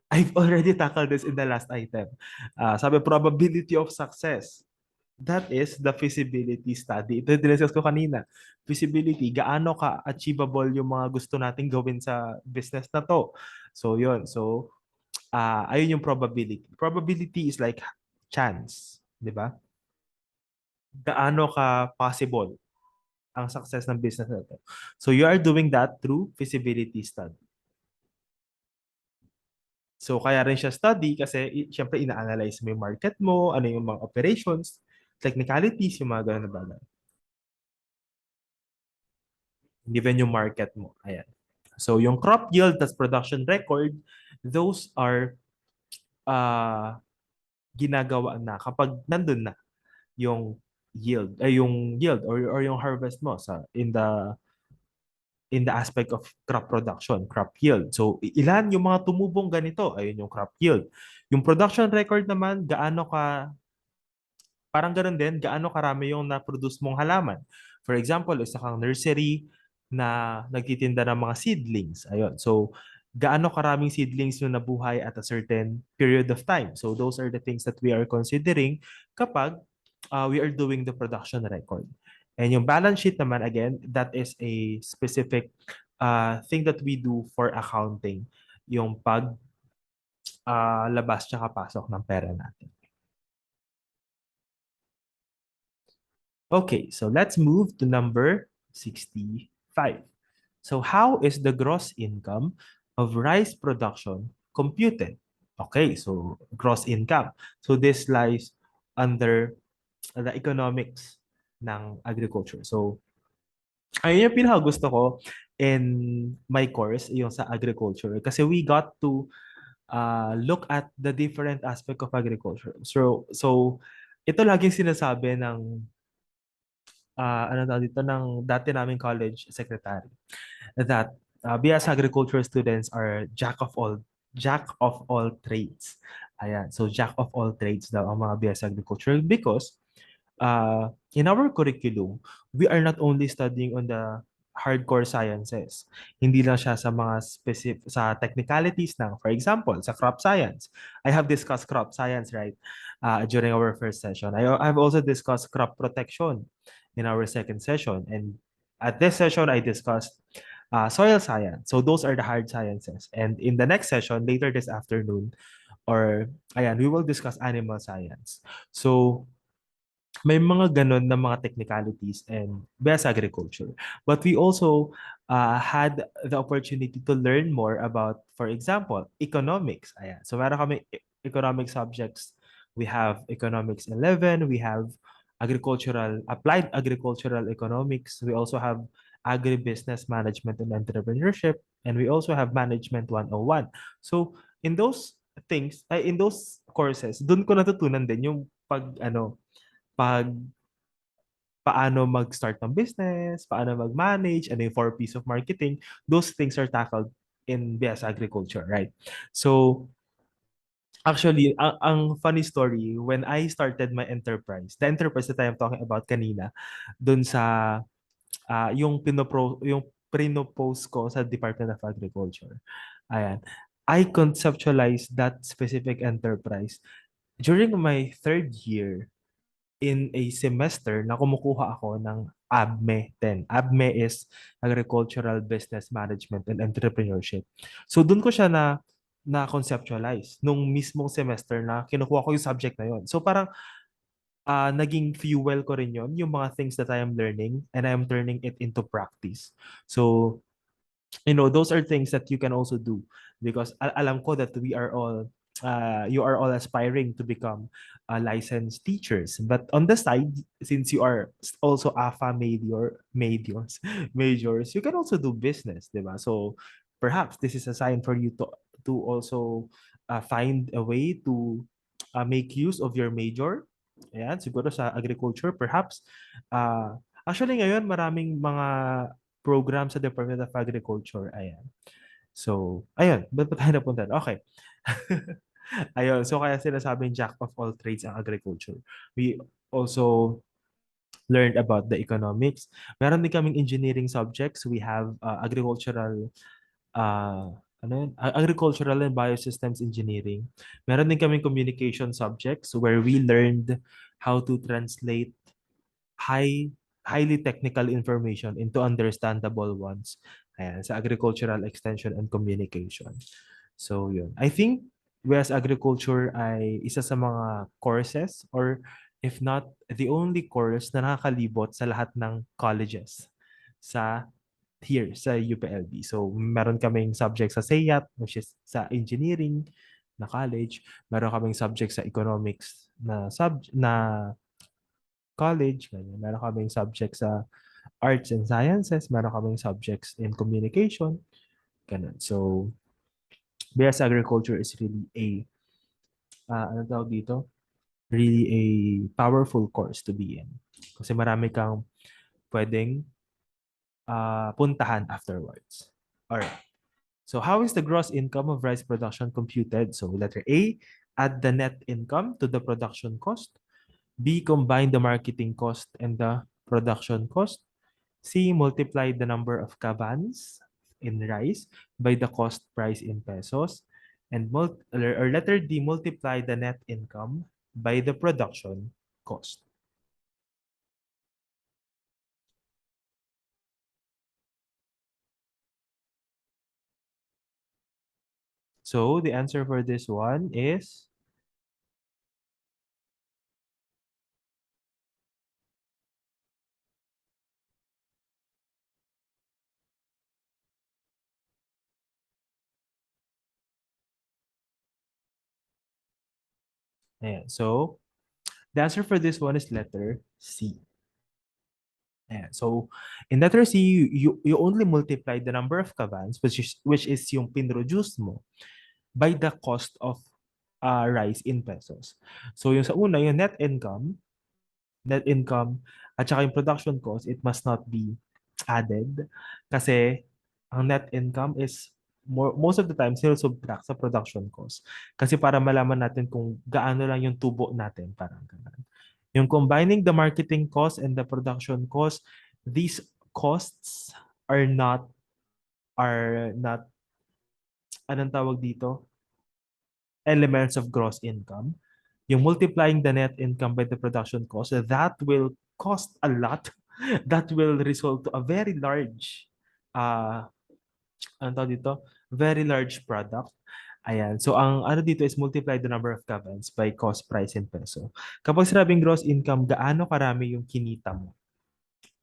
I've already tackled this in the last item. Sabi, probability of success. That is the feasibility study. Ito yung diniscuss ko kanina. Feasibility, gaano ka-achievable yung mga gusto nating gawin sa business na to. So, yun. So, ayun yung probability. Probability is like chance. Di ba? Gaano ka possible ang success ng business na to. So, you are doing that through feasibility study. So, kaya rin siya study kasi syempre ina-analyze mo yung market mo, ano yung mga operations, technicalities, yung mga ganun na bagay. Given yung market mo. Ayan. So, yung crop yield, tas production record, those are uh, ginagawa na kapag nandun na yung yield or yung harvest mo in the aspect of crop production, crop yield. So, ilan yung mga tumubong ganito? Ayun yung crop yield. Yung production record naman, parang ganun din, gaano karami yung na-produce mong halaman. For example, isa kang nursery na nagtitinda ng mga seedlings. Ayun. So, gaano karaming seedlings yung nabuhay at a certain period of time. So, those are the things that we are considering kapag we are doing the production record. And yung balance sheet naman, again, that is a specific thing that we do for accounting. Yung labas tsaka pasok ng pera natin. Okay, so let's move to number 65. So how is the gross income of rice production computed? Okay, so gross income. So this lies under the economics ng agriculture. So ayun yung pinaka gusto ko in my course, yung sa agriculture. Kasi we got to look at the different aspect of agriculture. So ito laging sinasabi ng ano tawag dito ng dati naming college secretary that BS agriculture students are jack of all trades. Ayan. So jack of all trades daw ang mga BS agriculture because in our curriculum, we are not only studying on the hardcore sciences. Hindi lang siya sa mga specific sa technicalities ng, for example, sa crop science. I have discussed crop science, right, during our first session. I've also discussed crop protection in our second session. And at this session, I discussed soil science. So those are the hard sciences. And in the next session, later this afternoon, or ayan, we will discuss animal science. So may mga ganun na mga technicalities and best agriculture. But we also had the opportunity to learn more about, for example, economics. Ayan. So meron kami economic subjects. We have economics 11, we have applied agricultural economics. We also have agribusiness management and entrepreneurship, and we also have management 101. So in those in those courses, doon ko natutunan din yung pag paano mag-start ng business, paano mag-manage, ano yung 4 P's of marketing, those things are tackled in BS Agriculture, right? So, actually, ang funny story, when I started my enterprise, the enterprise that I am talking about kanina, dun sa, yung pinopose ko sa Department of Agriculture, ayan, I conceptualized that specific enterprise during my third year in a semester na kumukuha ako ng ABME 10. ABME is Agricultural Business Management and Entrepreneurship. So doon ko siya na conceptualize nung mismong semester na kinukuha ko yung subject na yon. So parang naging fuel ko rin yon yung mga things that I am learning and I am turning it into practice. So those are things that you can also do because alam ko that you are all aspiring to become licensed teachers. But on the side, since you are also AFA majors, you can also do business, diba? So perhaps this is a sign for you to also find a way to make use of your major. Ayan, siguro sa agriculture, perhaps. Actually, ngayon, maraming mga program sa Department of Agriculture. Ayan. So, ayun. Ba't ba tayo napunta? Okay. Ayun. So, kaya sinasabing jack of all trades ang agriculture. We also learned about the economics. Meron din kaming engineering subjects. We have agricultural and biosystems engineering. Meron din kaming communication subjects where we learned how to translate high highly technical information into understandable ones. Ayan, sa agricultural extension and communication. So, yun. I think US Agriculture ay isa sa mga courses or if not, the only course na nakakalibot sa lahat ng colleges sa here sa UPLB. So, meron kaming subject sa SEAT, which is sa engineering na college. Meron kaming subject sa economics na college, ganyan. Meron kaming subject sa arts and sciences, meron kaming subjects in communication, ganun. So, BS Agriculture is really ano tawag dito? Really a powerful course to be in. Kasi marami kang pwedeng puntahan afterwards. Alright. So, how is the gross income of rice production computed? So, letter A, add the net income to the production cost. B, combine the marketing cost and the production cost. C, multiply the number of kavans in rice by the cost price in pesos. And or letter D, multiply the net income by the production cost. So the answer for this one is Ayan. So, the answer for this one is letter C. Ayan. So, in letter C, you only multiply the number of kavans, which is yung pinroduce mo, by the cost of rice in pesos. So, yung sa una, yung net income, at saka yung production cost, it must not be added kasi ang net income is most of the time sinusubtract sa production cost. Kasi para malaman natin kung gaano lang yung tubo natin, parang ganun. Yung combining the marketing cost and the production cost, these costs are not anong tawag dito? Elements of gross income. Yung multiplying the net income by the production cost, that will cost a lot. That will result to a very large, uh, ano tawag dito? Very large product. Ayan. So, ang ano dito is multiply the number of kavans by cost price in peso. Kapag sinabing gross income, gaano karami yung kinita mo?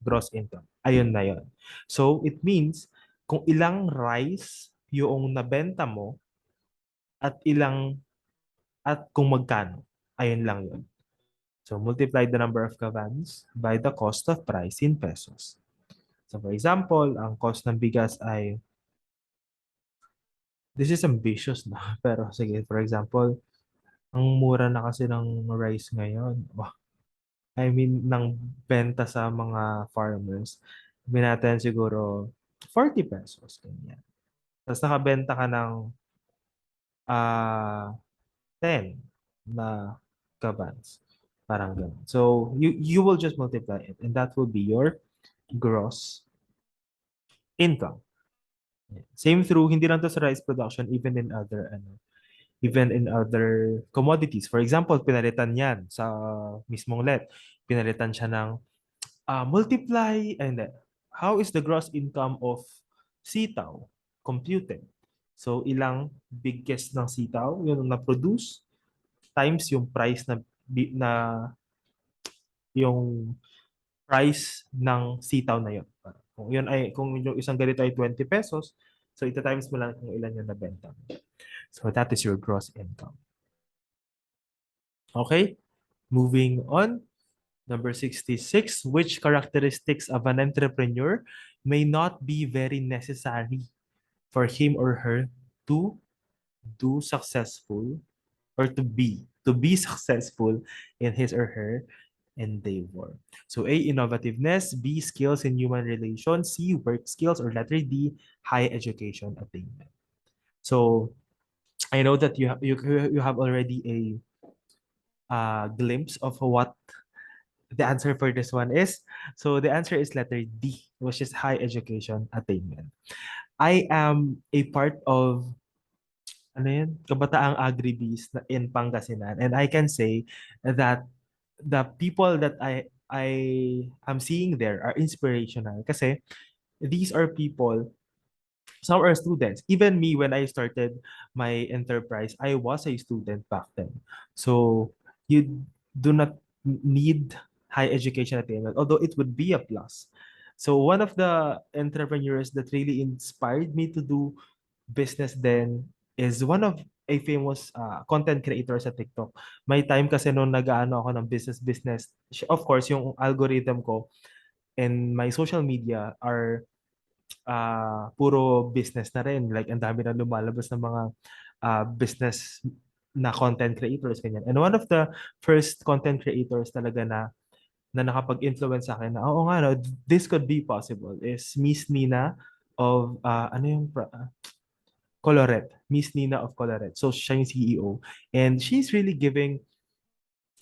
Gross income. Ayun na yun. So, it means kung ilang rice yung nabenta mo at kung magkano. Ayun lang yun. So, multiply the number of kavans by the cost of price in pesos. So, for example, ang cost ng bigas ay, this is ambitious na, pero sige, for example, ang mura na kasi ng rice ngayon. Oh, I mean, ng benta sa mga farmers. Sabihin natin siguro 40 pesos. Ganyan. Tapos nakabenta ka ng ah 10 na kabans. Parang ganun. So, you will just multiply it and that will be your gross income. Same through, hindi lang to sa rice production, even in other commodities. For example, pinalitan yan sa mismong let. Pinalitan siya ng multiply, and how is the gross income of sitaw computed? So, ilang biggest ng sitaw, yung na-produce, times yung price ng sitaw na yun. Kung yung isang ganito ay 20 pesos, so ita times mo lang kung ilan yung nabenta. So that is your gross income. Okay? Moving on. Number 66, which characteristics of an entrepreneur may not be very necessary for him or her to do successful or to be successful in his or her endeavor. So A, innovativeness, B, skills in human relations, C, work skills, or letter D, high education attainment. So I know that you have already a glimpse of what the answer for this one is. So the answer is letter D, which is high education attainment. I am a part of ano yun, kabataang agribees in Pangasinan, and I can say that the people that I am seeing there are inspirational kasi these are people, some are students. Even me, when I started my enterprise, I was a student back then. So you do not need high education attainment, although it would be a plus. So one of the entrepreneurs that really inspired me to do business then is one of a famous content creator sa TikTok. May time kasi nung nag-aano ako ng business, of course, yung algorithm ko and my social media are puro business na rin. Like, ang dami na lumalabas ng mga business na content creators, ganyan. And one of the first content creators talaga na nakapag-influence sa akin na, oo nga, no, this could be possible is Miss Nina of, ano yung, Coloret, Miss Nina of Coloret. So, siya yung CEO. And she's really giving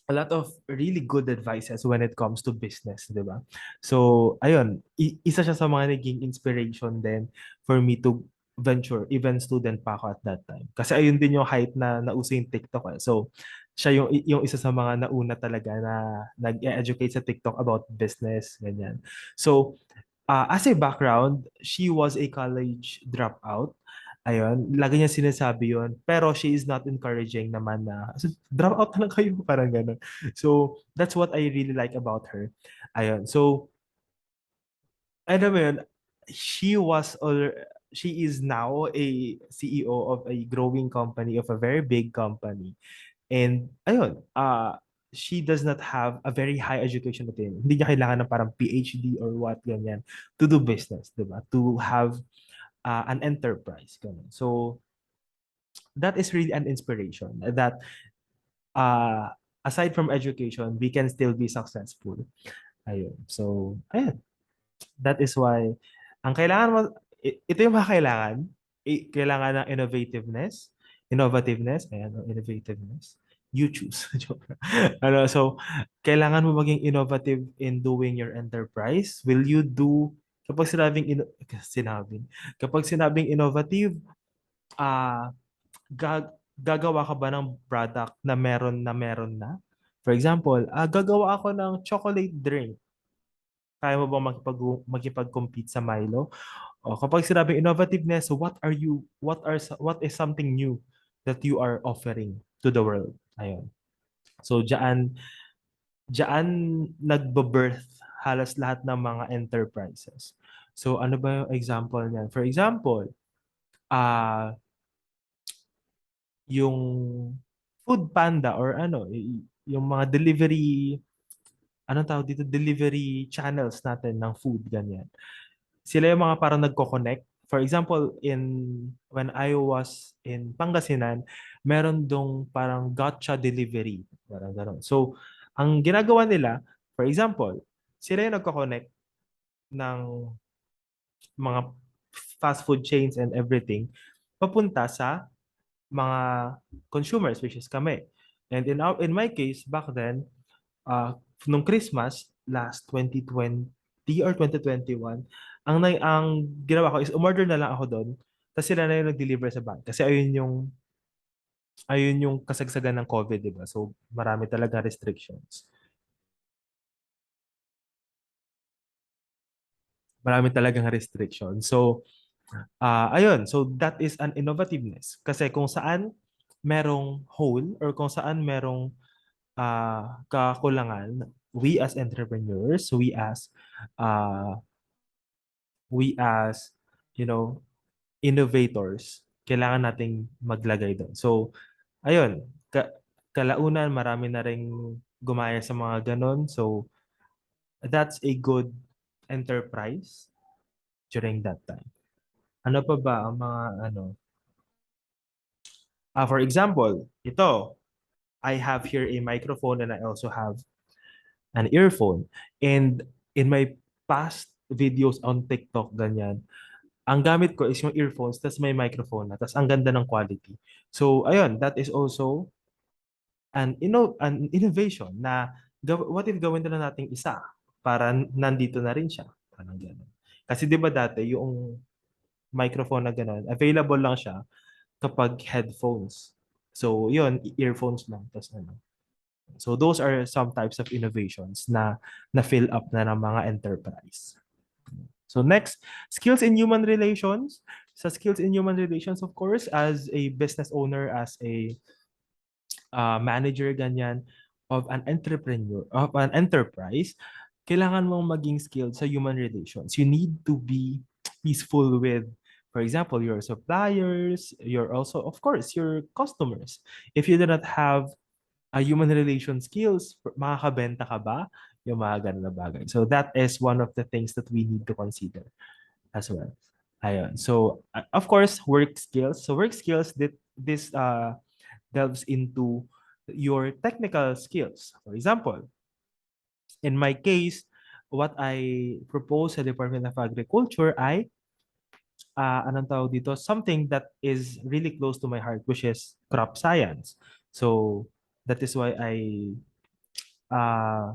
a lot of really good advices when it comes to business, di ba? So, ayun, isa siya sa mga naging inspiration din for me to venture, even student pa ako at that time. Kasi ayun din yung height na nauso yung TikTok. Eh. So, siya yung isa sa mga nauna talaga na nag-educate sa TikTok about business, ganyan. So, as a background, she was a college dropout. Ayun, lagi niya sinasabi yun. Pero she is not encouraging naman na, drop out na lang kayo, parang gano'n. So, that's what I really like about her. Ayun, so, alam mo yun, she is now a CEO of a growing company, of a very big company. And ayun, she does not have a very high education attainment. Hindi niya kailangan ng parang PhD or what, ganyan, to do business, di ba? To have an enterprise. Ganun. So, that is really an inspiration that uh, aside from education, we can still be successful. Ayun. So, ayun. That is why, ang kailangan mo, ito yung mga kailangan. Kailangan ng innovativeness, ayan, innovativeness. You choose. Joke lang. So, kailangan mo maging innovative in doing your enterprise. Will you do, kapag kapag sinabing innovative, ah, gagawa ka ba ng product na meron na? For example, gagawa ako ng chocolate drink. Kaya mo bang makipag-compete sa Milo? O kapag sinabing innovativeness, what is something new that you are offering to the world? Ayun. So diyan nagbo-birth halos lahat ng mga enterprises. So ano ba yung example niyan? For example, ah yung Food Panda or ano, yung mga delivery, anong tawag dito, delivery channels natin ng food, ganyan. Sila yung mga parang nagko-connect. For example, when I was in Pangasinan, meron dong parang gotcha delivery. Parang gano'n. So, ang ginagawa nila, for example, sila yung nagko-connect ng mga fast food chains and everything papunta sa mga consumers, which is kami. And in my case, back then, nung Christmas, last 2020 or 2021, ang ginawa ko is umorder na lang ako doon, tapos sila na yung nag-deliver sa bahay. Kasi ayun yung kasagsagan ng COVID, di ba? So, marami talaga restrictions. Marami talagang restrictions. So, ayun. So, that is an innovativeness. Kasi kung saan merong hole or kung saan merong kakulangan, we as entrepreneurs, uh, we as, you know, innovators, kailangan nating maglagay doon. So, ayun, kalaunan, marami na ring gumaya sa mga ganon. So, that's a good enterprise during that time. Ano pa ba ang mga ano? For example, ito, I have here a microphone and I also have an earphone. And in my past videos on TikTok, ganyan, ang gamit ko is yung earphones, tas may microphone na, tas ang ganda ng quality. So, ayun, that is also an innovation na what if gawin na nating isa para nandito na rin siya. Parang gano'n. Kasi 'di ba dati yung microphone na gano'n, available lang siya kapag headphones. So, yun, earphones lang. Tas ano. So, those are some types of innovations na fill up na ng mga enterprise. So next, skills in human relations. Sa skills in human relations, of course, as a business owner, as a manager, ganyan, of an entrepreneur, of an enterprise, kailangan mong maging skilled sa human relations. You need to be peaceful with, for example, your suppliers, your also, of course, your customers. If you do not have a human relation skills, makakabenta ka ba? Yung mga ganun na bagay. So that is one of the things that we need to consider as well. Ayun. So, of course, work skills. So work skills, this delves into your technical skills. For example, in my case, what I propose sa Department of Agriculture ay, anong tawag dito, something that is really close to my heart, which is crop science. So, that is why uh,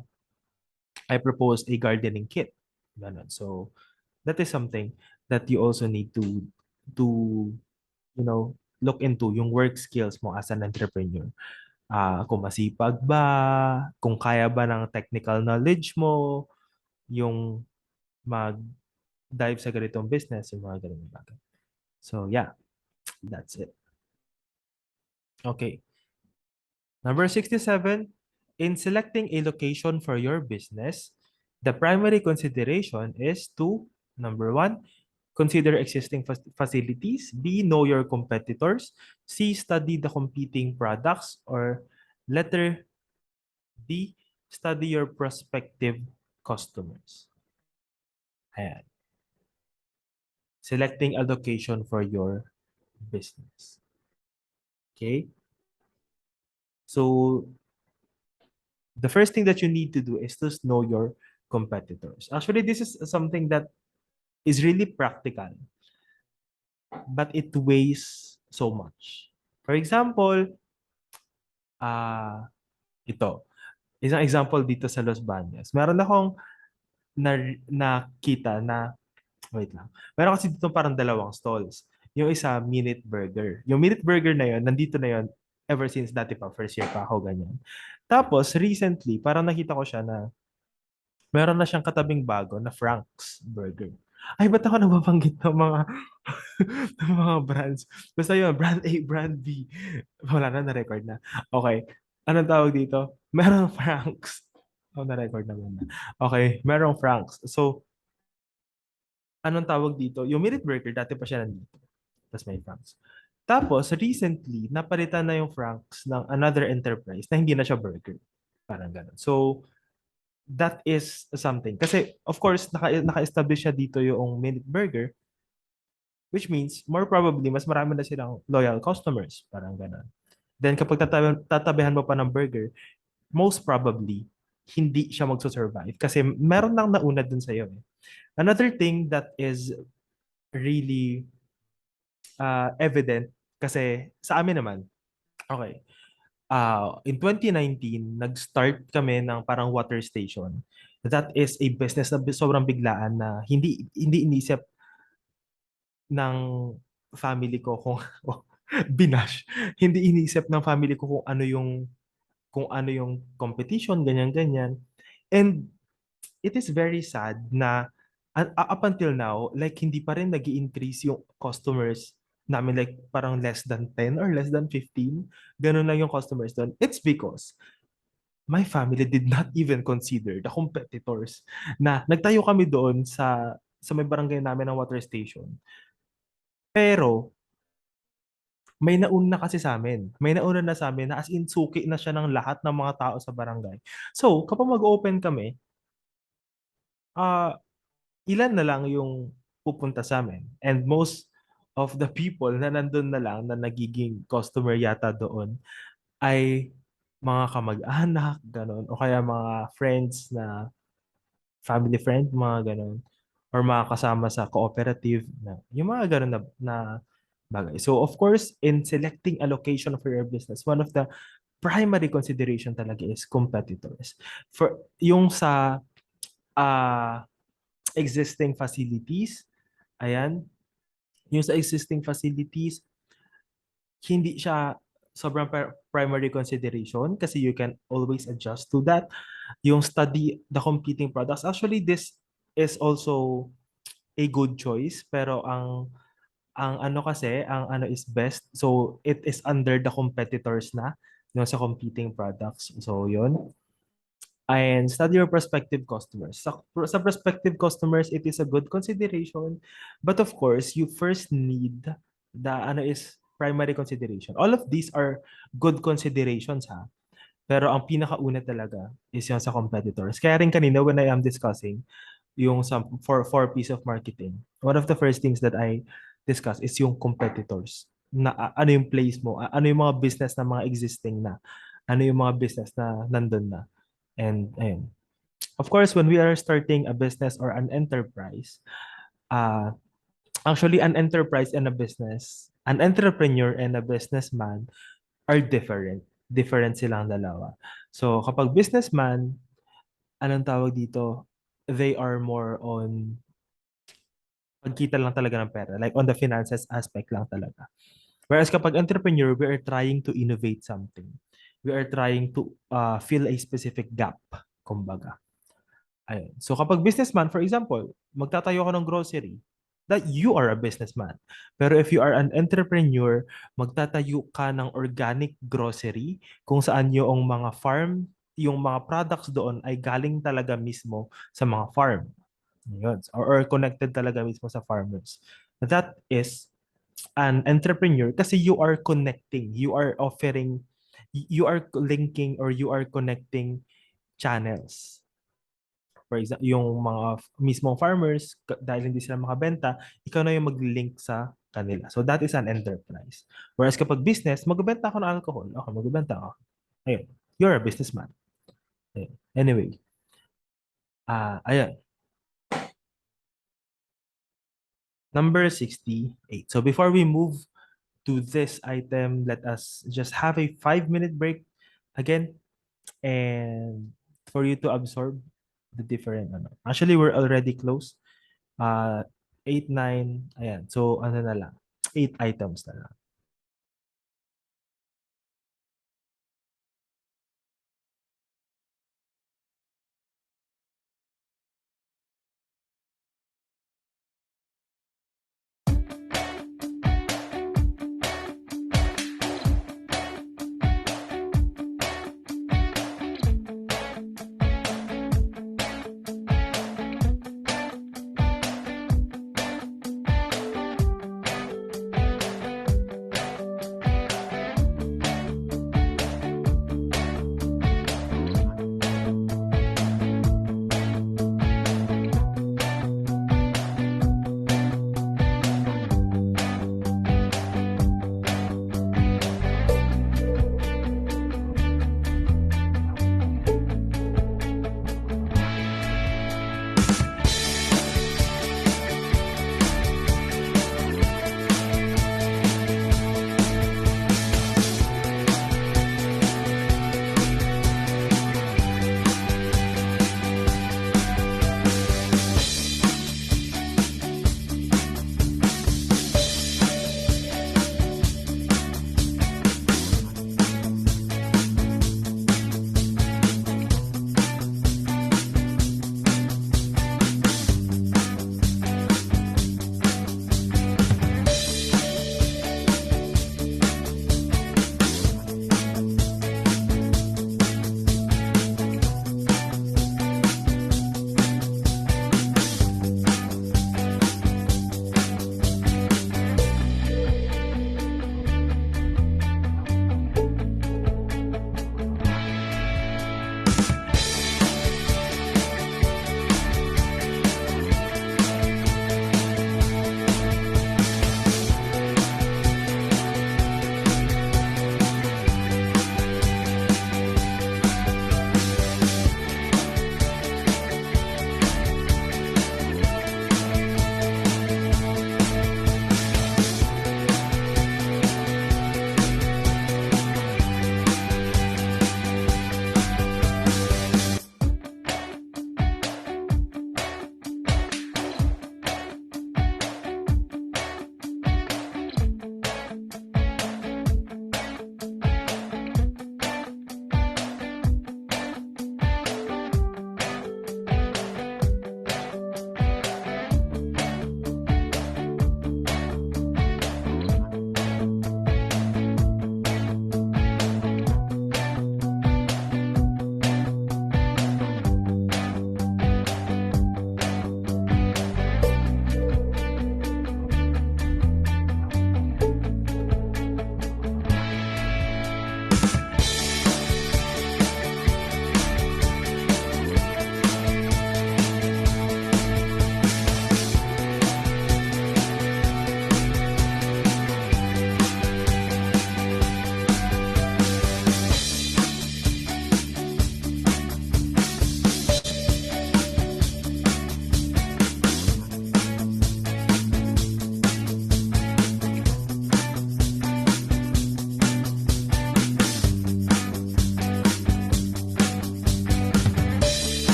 I proposed a gardening kit. Ganun. So, that is something that you also need to look into yung work skills mo as an entrepreneur. Kung masipag ba, kung kaya ba ng technical knowledge mo, yung mag-dive sa ganitong business, yung mga ganitong bagay. So, yeah, that's it. Okay. Number 67, in selecting a location for your business, the primary consideration is to, number one, consider existing facilities. B, know your competitors. C, study the competing products. Or Letter D, study your prospective customers. Ayan. Selecting a location for your business. Okay? So, the first thing that you need to do is to know your competitors. Actually, this is something that is really practical, but it weighs so much. For example, ito, isang example dito sa Los Baños. Meron akong nakita na, wait lang. Meron kasi dito parang dalawang stalls. Yung isa, minute burger. Yung minute burger na yun, nandito na yun ever since dati pa, first year pa ako, ganyan. Tapos, recently, parang nakita ko siya na meron na siyang katabing bago na Frank's Burger. Ay, ba't ako nababanggit ng mga ng mga brands? Basta yun, brand A, brand B. Wala na, na-record na. Okay. Anong tawag dito? Merong Frank's. Oh, na-record naman na. Okay, merong Frank's. So, anong tawag dito? Yung Minute Burger, dati pa siya nandito. Tapos may Frank's. Tapos, recently, napalitan na yung Frank's ng another enterprise na hindi na siya burger. Parang ganun. So, that is something. Kasi, of course, naka-establish siya dito yung Minute Burger, which means, more probably, mas marami na silang loyal customers. Parang ganun. Then, kapag tatabihan mo pa ng burger, most probably, hindi siya magsusurvive. Kasi meron lang nauna dun sa'yo. Eh. Another thing that is really evident, kasi sa amin naman, okay, in 2019, nag-start kami ng parang water station. That is a business na sobrang biglaan na hindi inisip ng family ko kung binash. Hindi inisip ng family ko kung ano yung competition, ganyan-ganyan. And it is very sad na up until now, like hindi pa rin nag increase yung customers namin, like parang less than 10 or less than 15. Ganun lang yung customers doon. It's because my family did not even consider the competitors na nagtayo kami doon sa may barangay namin ng water station. Pero may nauna kasi sa amin. May nauna na sa amin na as in suki na siya ng lahat ng mga tao sa barangay. So, kapag mag-open kami, ah ilan na lang yung pupunta sa amin. And most of the people na nandun na lang na nagiging customer yata doon ay mga kamag-anak, ganun. O kaya mga friends na family friend, mga ganun. Or mga kasama sa cooperative. Yung mga ganun na bagay. So of course, in selecting a location for your business, one of the primary consideration talaga is competitors. For yung sa uh, existing facilities, ayan, yung sa existing facilities, hindi siya sobrang primary consideration kasi you can always adjust to that. Yung study the competing products, actually this is also a good choice, pero ang ano kasi, ang ano is best, so it is under the competitors na no, sa competing products. So yun. And study your prospective customers. Sa prospective customers, it is a good consideration. But of course, you first need the ano is primary consideration. All of these are good considerations ha. Pero ang pinakauna talaga is yung sa competitors. Kaya rin kanina when I am discussing yung sa four piece of marketing, one of the first things that I discuss is yung competitors. Na ano yung place mo, ano yung mga business na mga existing na, ano yung mga business na nandun na. And ayun. Of course, when we are starting a business or an enterprise, uh, actually an enterprise and a business, an entrepreneur and a businessman are different. Different silang dalawa. So kapag businessman, anong tawag dito? They are more on pagkita lang talaga ng pera. Like on the finances aspect lang talaga. Whereas kapag entrepreneur, we are trying to innovate something. We are trying to fill a specific gap, kumbaga. Ayun. So kapag businessman, for example, magtatayo ka ng grocery, that you are a businessman. Pero if you are an entrepreneur, magtatayo ka ng organic grocery kung saan yung mga farm, yung mga products doon ay galing talaga mismo sa mga farm. Yun. Or connected talaga mismo sa farmers. That is an entrepreneur kasi you are connecting, you are offering You are linking or you are connecting channels. For example, yung mga mismong farmers, dahil hindi sila makabenta, ikaw na yung mag-link sa kanila. So that is an enterprise. Whereas kapag business, magbebenta ako ng alcohol. Okay, magbebenta ako. Ayun. You're a businessman. Ayun. Anyway, ayun. Number 68. So before we move to this item, let us just have a 5-minute break again and for you to absorb the different ano. Actually, we're already close. 8, 9, ayan. So, ano na lang, 8 items na lang.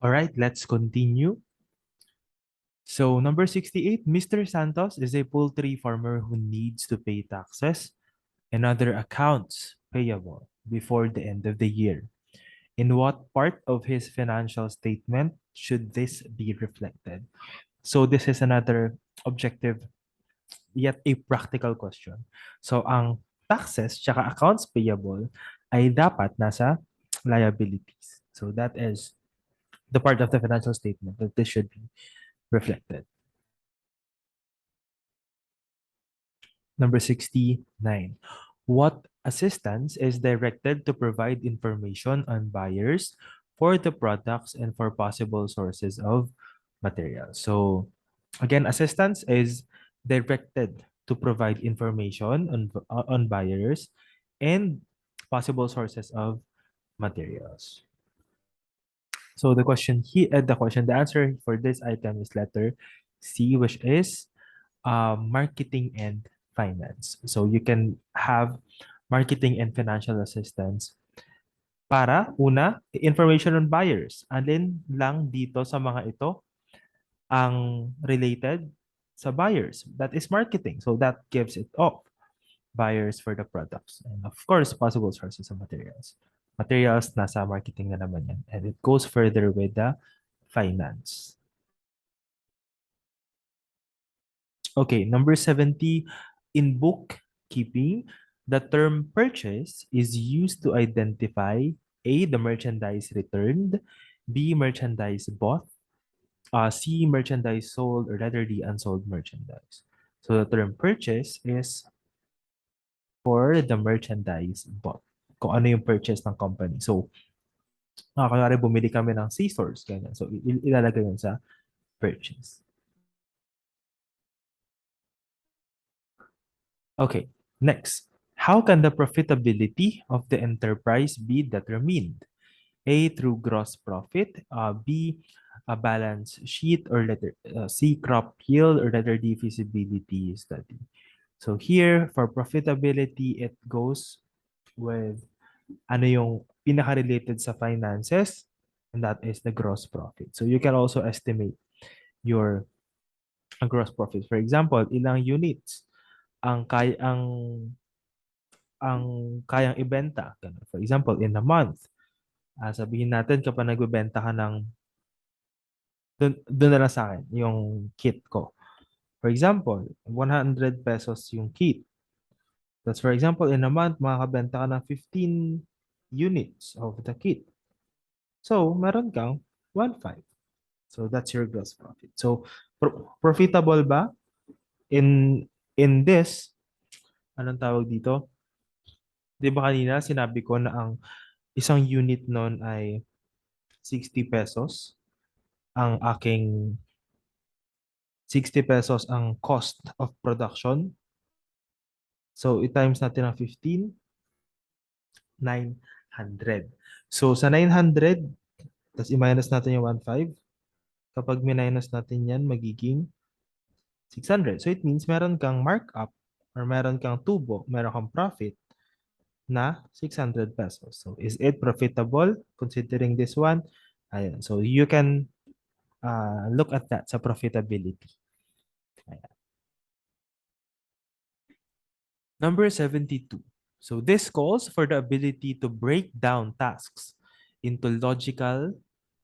All right, let's continue. So number 68, Mr. Santos is a poultry farmer who needs to pay taxes and other accounts payable before the end of the year. In what part of his financial statement should this be reflected? So this is another objective yet a practical question. So ang taxes tsaka accounts payable ay dapat nasa liabilities. So that is the part of the financial statement that this should be reflected. Number 69. What assistance is directed to provide information on buyers for the products and for possible sources of material? So, again, assistance is directed to provide information on buyers and possible sources of materials. So the answer for this item is letter C, which is marketing and finance. So you can have marketing and financial assistance para una, information on buyers. Alin lang dito sa mga ito ang related sa buyers? That is marketing. So that gives it off. Buyers for the products. And of course, possible sources of materials. Materials, nasa marketing na naman yan. And it goes further with the finance. Okay, number 70, in bookkeeping, the term purchase is used to identify A, the merchandise returned, B, merchandise bought, C, merchandise sold, or letter D, unsold merchandise. So the term purchase is for the merchandise bought. Kung ano yung purchase ng company. So, kunwari bumili kami ng scissors, ganyan. So, ilalagay yun sa purchase. Okay, next. How can the profitability of the enterprise be determined? A, through gross profit, B, a balance sheet, or letter C, crop yield, or letter D, feasibility study. So here, for profitability, it goes with ano yung pinaka-related sa finances, and that is the gross profit. So you can also estimate your gross profit. For example, ilang units ang kayang ibenta. For example, in a month, sabihin natin kapag nagbebenta ka ng doon na lang sa akin, yung kit ko. For example, 100 pesos yung kit. That's for example, in a month, makakabenta ka ng 15 units of the kit. So, meron kang 1.5. So, that's your gross profit. So, profitable ba? In this, anong tawag dito? Di ba kanina, sinabi ko na ang isang unit nun ay 60 pesos. Ang aking 60 pesos ang cost of production. So, i-times natin ang 15, 900. So, sa 900, tapos i-minus natin yung 1.5. Kapag minus natin yan, magiging 600. So, it means meron kang markup or meron kang tubo, meron kang profit na 600 pesos. So, is it profitable considering this one? Ayan. So, you can look at that sa profitability. Ayan. Number 72. So this calls for the ability to break down tasks into logical,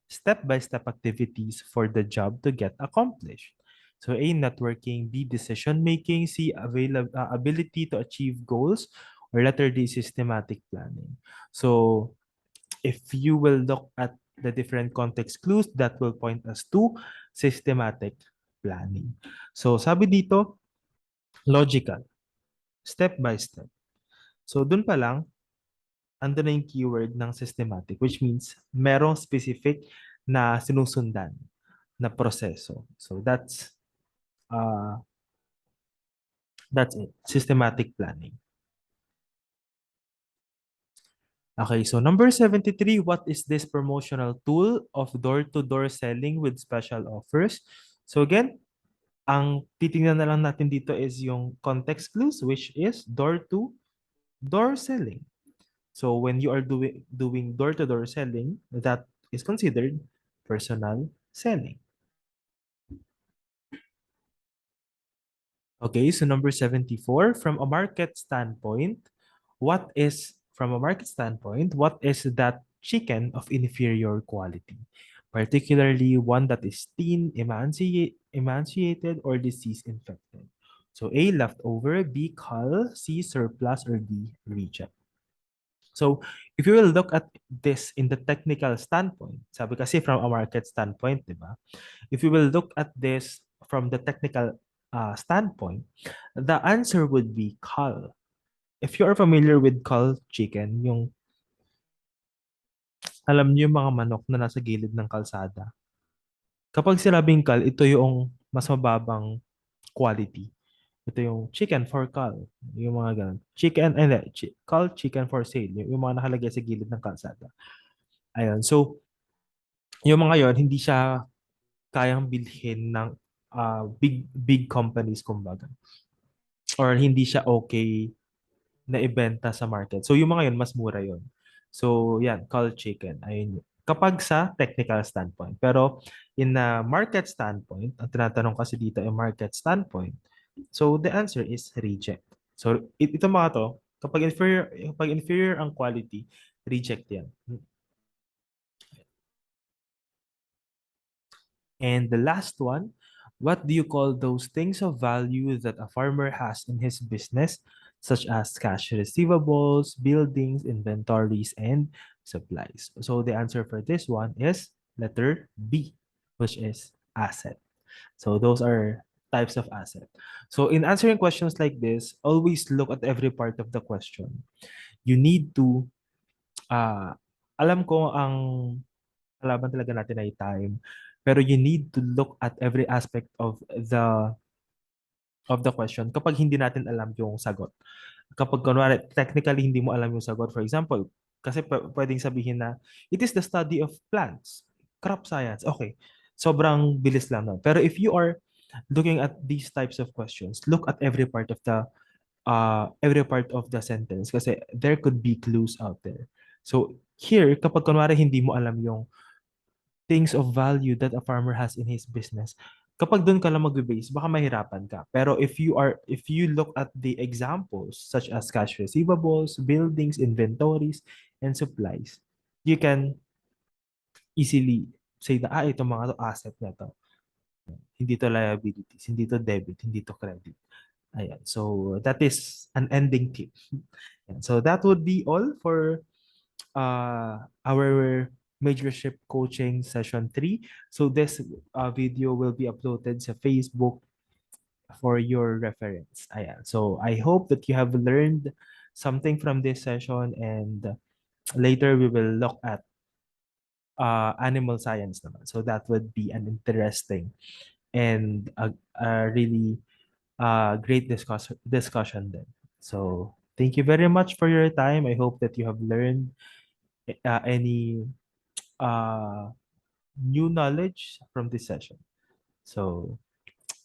step-by-step activities for the job to get accomplished. So A, networking, B, decision-making, C, ability to achieve goals, or letter D, systematic planning. So if you will look at the different context clues, that will point us to systematic planning. So sabi dito, logical, step-by-step. So, dun pa lang, ando na yung keyword ng systematic, which means merong specific na sinusundan na proseso. So, that's it. Systematic planning. Okay, so number 73, what is this promotional tool of door-to-door selling with special offers? So again, ang titingnan na lang natin dito is yung context clues, which is door-to-door selling. So when you are doing door-to-door selling, that is considered personal selling. Okay, so number 74, from a market standpoint, what is that chicken of inferior quality, particularly one that is thin, emaciated, or disease infected? So A, leftover, B, cull, C, surplus, or D, reject. So if you will look at this in the technical standpoint, sabi kasi from a market standpoint, di ba? If you will look at this from the technical standpoint, the answer would be cull. If you are familiar with cull chicken, yung alam niyo yung mga manok na nasa gilid ng kalsada. Kapag sinabing cull, ito yung mas mababang quality. Ito yung chicken for cull. Yung mga ganun. Chicken, and cull chicken for sale. Yung mga nakalagay sa gilid ng kalsada. Ayun. So, yung mga yon hindi siya kayang bilhin ng big companies kumbaga. Or hindi siya okay na ibenta sa market. So yung mga yun, mas mura yun. So yan, cull chicken. Ayun. Kapag sa technical standpoint. Pero in a market standpoint, ang tinatanong kasi dito ay market standpoint. So the answer is reject. So ito mga to, kapag inferior ang quality, reject yan. And the last one, what do you call those things of value that a farmer has in his business, such as cash receivables, buildings, inventories, and supplies? So the answer for this one is letter B, which is asset. So those are types of asset. So in answering questions like this, always look at every part of the question. You need to, uh, alam ko ang kalaban talaga natin ay time. Pero you need to look at every aspect of the question kapag hindi natin alam yung sagot. Kapag kunwari, technically hindi mo alam yung sagot, for example, kasi pwedeng sabihin na, it is the study of plants, crop science. Okay, sobrang bilis lang nun. Pero if you are looking at these types of questions, look at every part of the sentence kasi there could be clues out there. So here, kapag kunwari hindi mo alam yung things of value that a farmer has in his business, kapag doon ka lang mag-base, baka mahirapan ka. Pero if you look at the examples such as cash receivables, buildings, inventories, and supplies, you can easily say that, itong mga to asset na to. Hindi to liabilities, hindi to debit, hindi to credit. Ayan. So, that is an ending tip. Ayan. So, that would be all for our majorship coaching session 3. So this video will be uploaded sa Facebook for your reference. Ayan. So I hope that you have learned something from this session, and later we will look at animal science naman. So that would be an interesting and a really great discussion then. So thank you very much for your time. I hope that you have learned any uh, new knowledge from this session. So,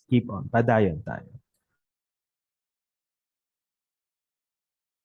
keep on. Padayon tayo.